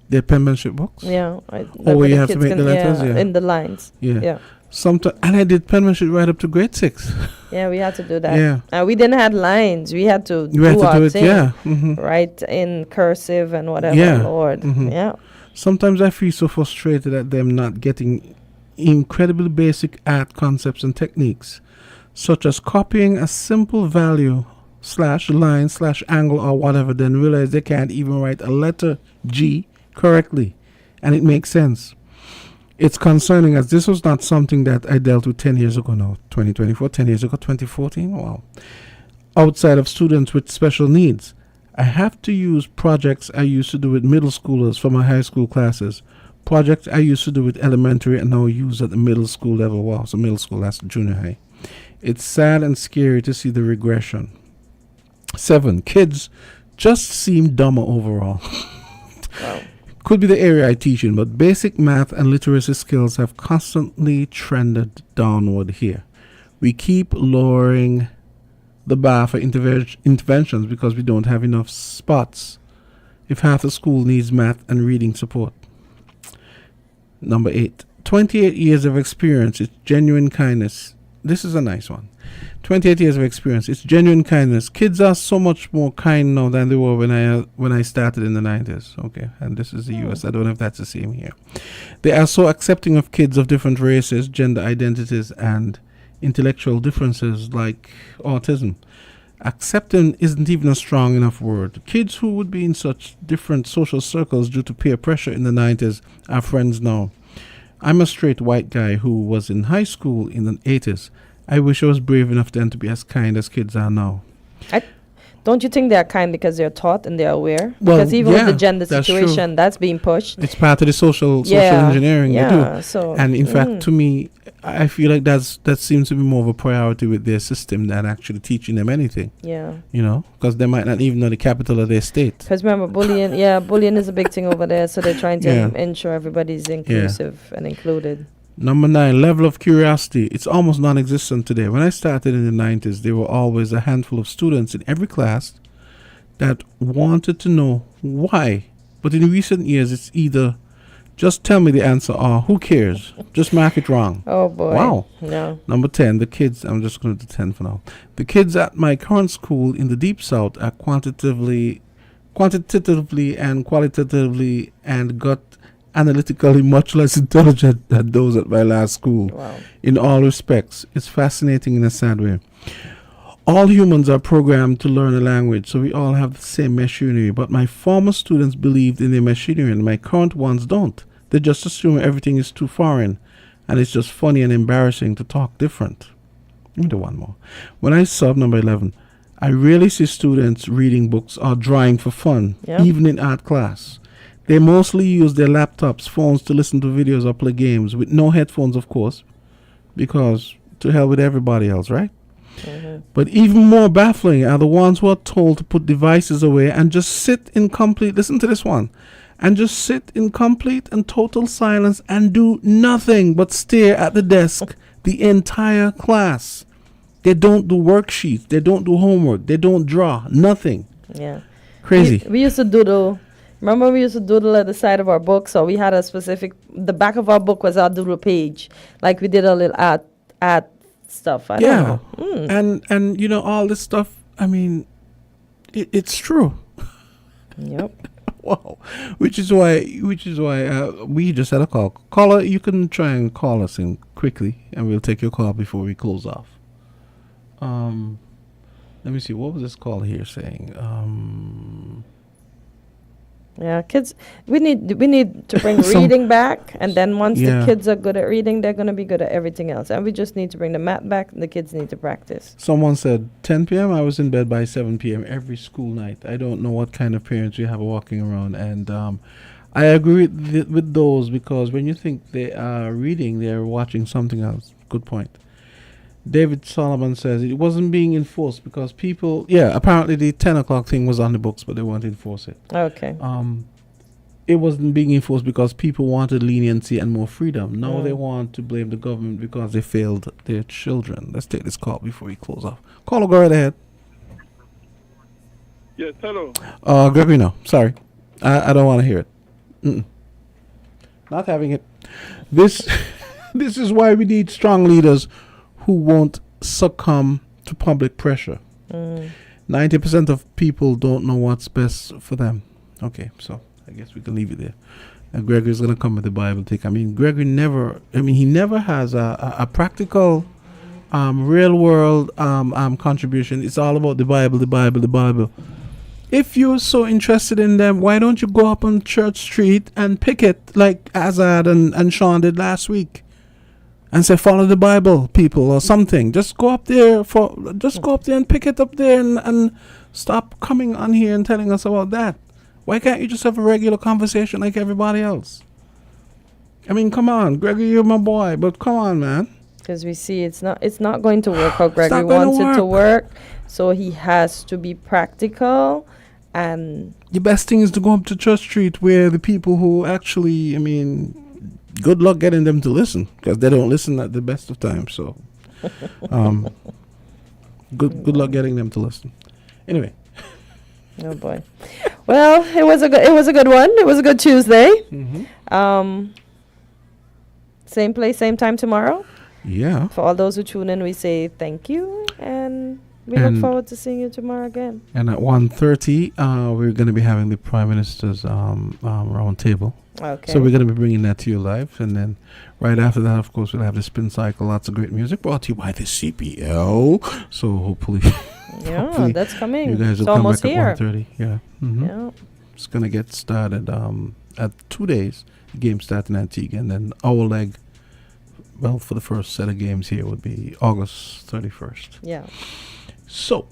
S1: They're penmanship books?
S2: Yeah.
S1: Where you have to make the letters? Yeah.
S2: In the lines.
S1: Yeah. And I did penmanship right up to grade 6.
S2: Yeah, we had to do that.
S1: Yeah.
S2: We didn't have lines. We had to
S1: You had
S2: do
S1: to
S2: our
S1: do it,
S2: thing.
S1: yeah.
S2: Right in cursive and whatever.
S1: Yeah.
S2: Lord. Yeah.
S1: Sometimes I feel so frustrated at them not getting incredibly basic art concepts and techniques, such as copying a simple value /line /angle or whatever, then realize they can't even write a letter G correctly, and it makes sense. It's concerning, as this was not something that I dealt with 10 years ago now. 2024, 10 years ago, 2014, wow. Outside of students with special needs, I have to use projects I used to do with middle schoolers for my high school classes. Projects I used to do with elementary and now use at the middle school level. Wow, so middle school, that's junior high. It's sad and scary to see the regression. 7, kids just seem dumber overall.
S2: Wow.
S1: Could be the area I teach in, but basic math and literacy skills have constantly trended downward here. We keep lowering the bar for interventions because we don't have enough spots if half the school needs math and reading support. Number 8, 28 years of experience. It's genuine kindness. This is a nice one. 28 years of experience. It's genuine kindness. Kids are so much more kind now than they were when I started in the 90s. Okay, and this is the US. I don't know if that's the same here. They are so accepting of kids of different races, gender identities, and intellectual differences like autism. Accepting isn't even a strong enough word. Kids who would be in such different social circles due to peer pressure in the 90s are friends now. I'm a straight white guy who was in high school in the 80s. I wish I was brave enough then to be as kind as kids are now.
S2: Don't you think they're kind because they're taught and they're aware?
S1: Well,
S2: because even with the gender
S1: that's
S2: situation,
S1: true.
S2: that's being pushed.
S1: It's part of the social engineering they do.
S2: So,
S1: and in fact, to me, I feel like that seems to be more of a priority with their system than actually teaching them anything.
S2: Yeah.
S1: You know, because they might not even know the capital of their state.
S2: Because remember, bullying, bullying is a big thing over there. So they're trying to ensure everybody's inclusive and included.
S1: Number 9, level of curiosity. It's almost non-existent today. When I started in the 90s, there were always a handful of students in every class that wanted to know why. But in recent years, it's either Just tell me the answer, or who cares? Just mark it wrong.
S2: Oh boy.
S1: Wow.
S2: No.
S1: Number 10, the kids, I'm just going to do 10 for now. The kids at my current school in the Deep South are quantitatively and qualitatively and got analytically much less intelligent than those at my last school.
S2: Wow.
S1: In all respects. It's fascinating in a sad way. All humans are programmed to learn a language, so we all have the same machinery, but my former students believed in their machinery and my current ones don't. They just assume everything is too foreign, and it's just funny and embarrassing to talk different. Let me do one more. When I sub number 11, I rarely see students reading books or drawing for fun,
S2: Yep.
S1: even in art class. They mostly use their laptops, phones to listen to videos or play games, with no headphones, of course, because to hell with everybody else, right? But even more baffling are the ones who are told to put devices away and just sit in complete, listen to this one, and just sit in complete and total silence and do nothing but stare at the desk the entire class. They don't do worksheets, they don't do homework, they don't draw, nothing.
S2: Yeah.
S1: Crazy.
S2: We used to doodle. Remember, we used to doodle at the side of our book, so we had a specific, the back of our book was our doodle page. Like we did a little art stuff. I don't know.
S1: And you know, all this stuff, I mean, it's true.
S2: Yep.
S1: Wow. Which is why we just had a call. Caller, you can try and call us in quickly, and we'll take your call before we close off. Let me see. What was this call here saying?
S2: Yeah, kids. We need to bring reading back, and then once the kids are good at reading, they're gonna be good at everything else. And we just need to bring the math back, and the kids need to practice.
S1: Someone said 10 p.m. I was in bed by 7 p.m. every school night. I don't know what kind of parents you have walking around, and I agree with those, because when you think they are reading, they're watching something else. Good point. David Solomon says it wasn't being enforced because people, apparently the 10 o'clock thing was on the books, but they won't enforce it.
S2: Okay.
S1: It wasn't being enforced because people wanted leniency and more freedom. Now they want to blame the government because they failed their children. Let's take this call before we close off. Caller, go right ahead.
S17: Yes, hello.
S1: Gregory, no. Sorry. I don't want to hear it. Mm-mm. Not having it. This is why we need strong leaders who won't succumb to public pressure. 90% of people don't know what's best for them. Okay, so I guess we can leave it there. And Gregory's going to come with the Bible take. I mean, Gregory he never has a practical, real world contribution. It's all about the Bible, the Bible, the Bible. If you're so interested in them, why don't you go up on Church Street and picket like Azard and Sean did last week? And say, follow the Bible, people, or something. Just go up there and pick it up there and stop coming on here and telling us about that. Why can't you just have a regular conversation like everybody else? I mean, come on, Gregory, you're my boy, but come on, man.
S2: Because we see it's not going to work how Gregory wants it to work. So he has to be practical, and
S1: the best thing is to go up to Church Street where the people who actually, good luck getting them to listen, because they don't listen at the best of times. So, good luck getting them to listen. Anyway.
S2: Oh boy. Well, it was a good one. It was a good Tuesday. Same place, same time tomorrow.
S1: Yeah.
S2: For all those who tune in, we say thank you, and we look forward to seeing you tomorrow again.
S1: And at 1:30, we're going to be having the Prime Minister's round table.
S2: Okay.
S1: So we're going to be bringing that to you live. And then right after that, of course, we'll have the Spin Cycle. Lots of great music brought to you by the CPL. So hopefully...
S2: Yeah, that's coming.
S1: You guys will
S2: it's
S1: come
S2: almost
S1: back
S2: here.
S1: at 1:30. Yeah.
S2: Yeah.
S1: It's going to get started at 2 days. The game starts in Antigua. And then our leg, well, for the first set of games here would be August 31st.
S2: Yeah.
S1: So,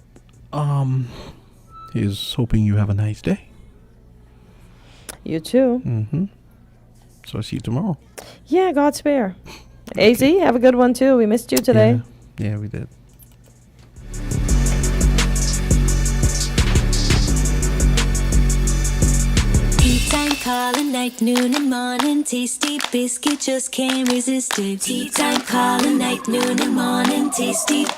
S1: here's hoping you have a nice day.
S2: You too.
S1: So I'll see you tomorrow.
S2: Yeah, God spare. AZ, have a good one too. We missed you today.
S1: Yeah, we did.
S5: Tea time, calling night, noon and morning. Tasty biscuit, just can't resist it. Tea time, calling night, noon and morning. Tasty biscuit.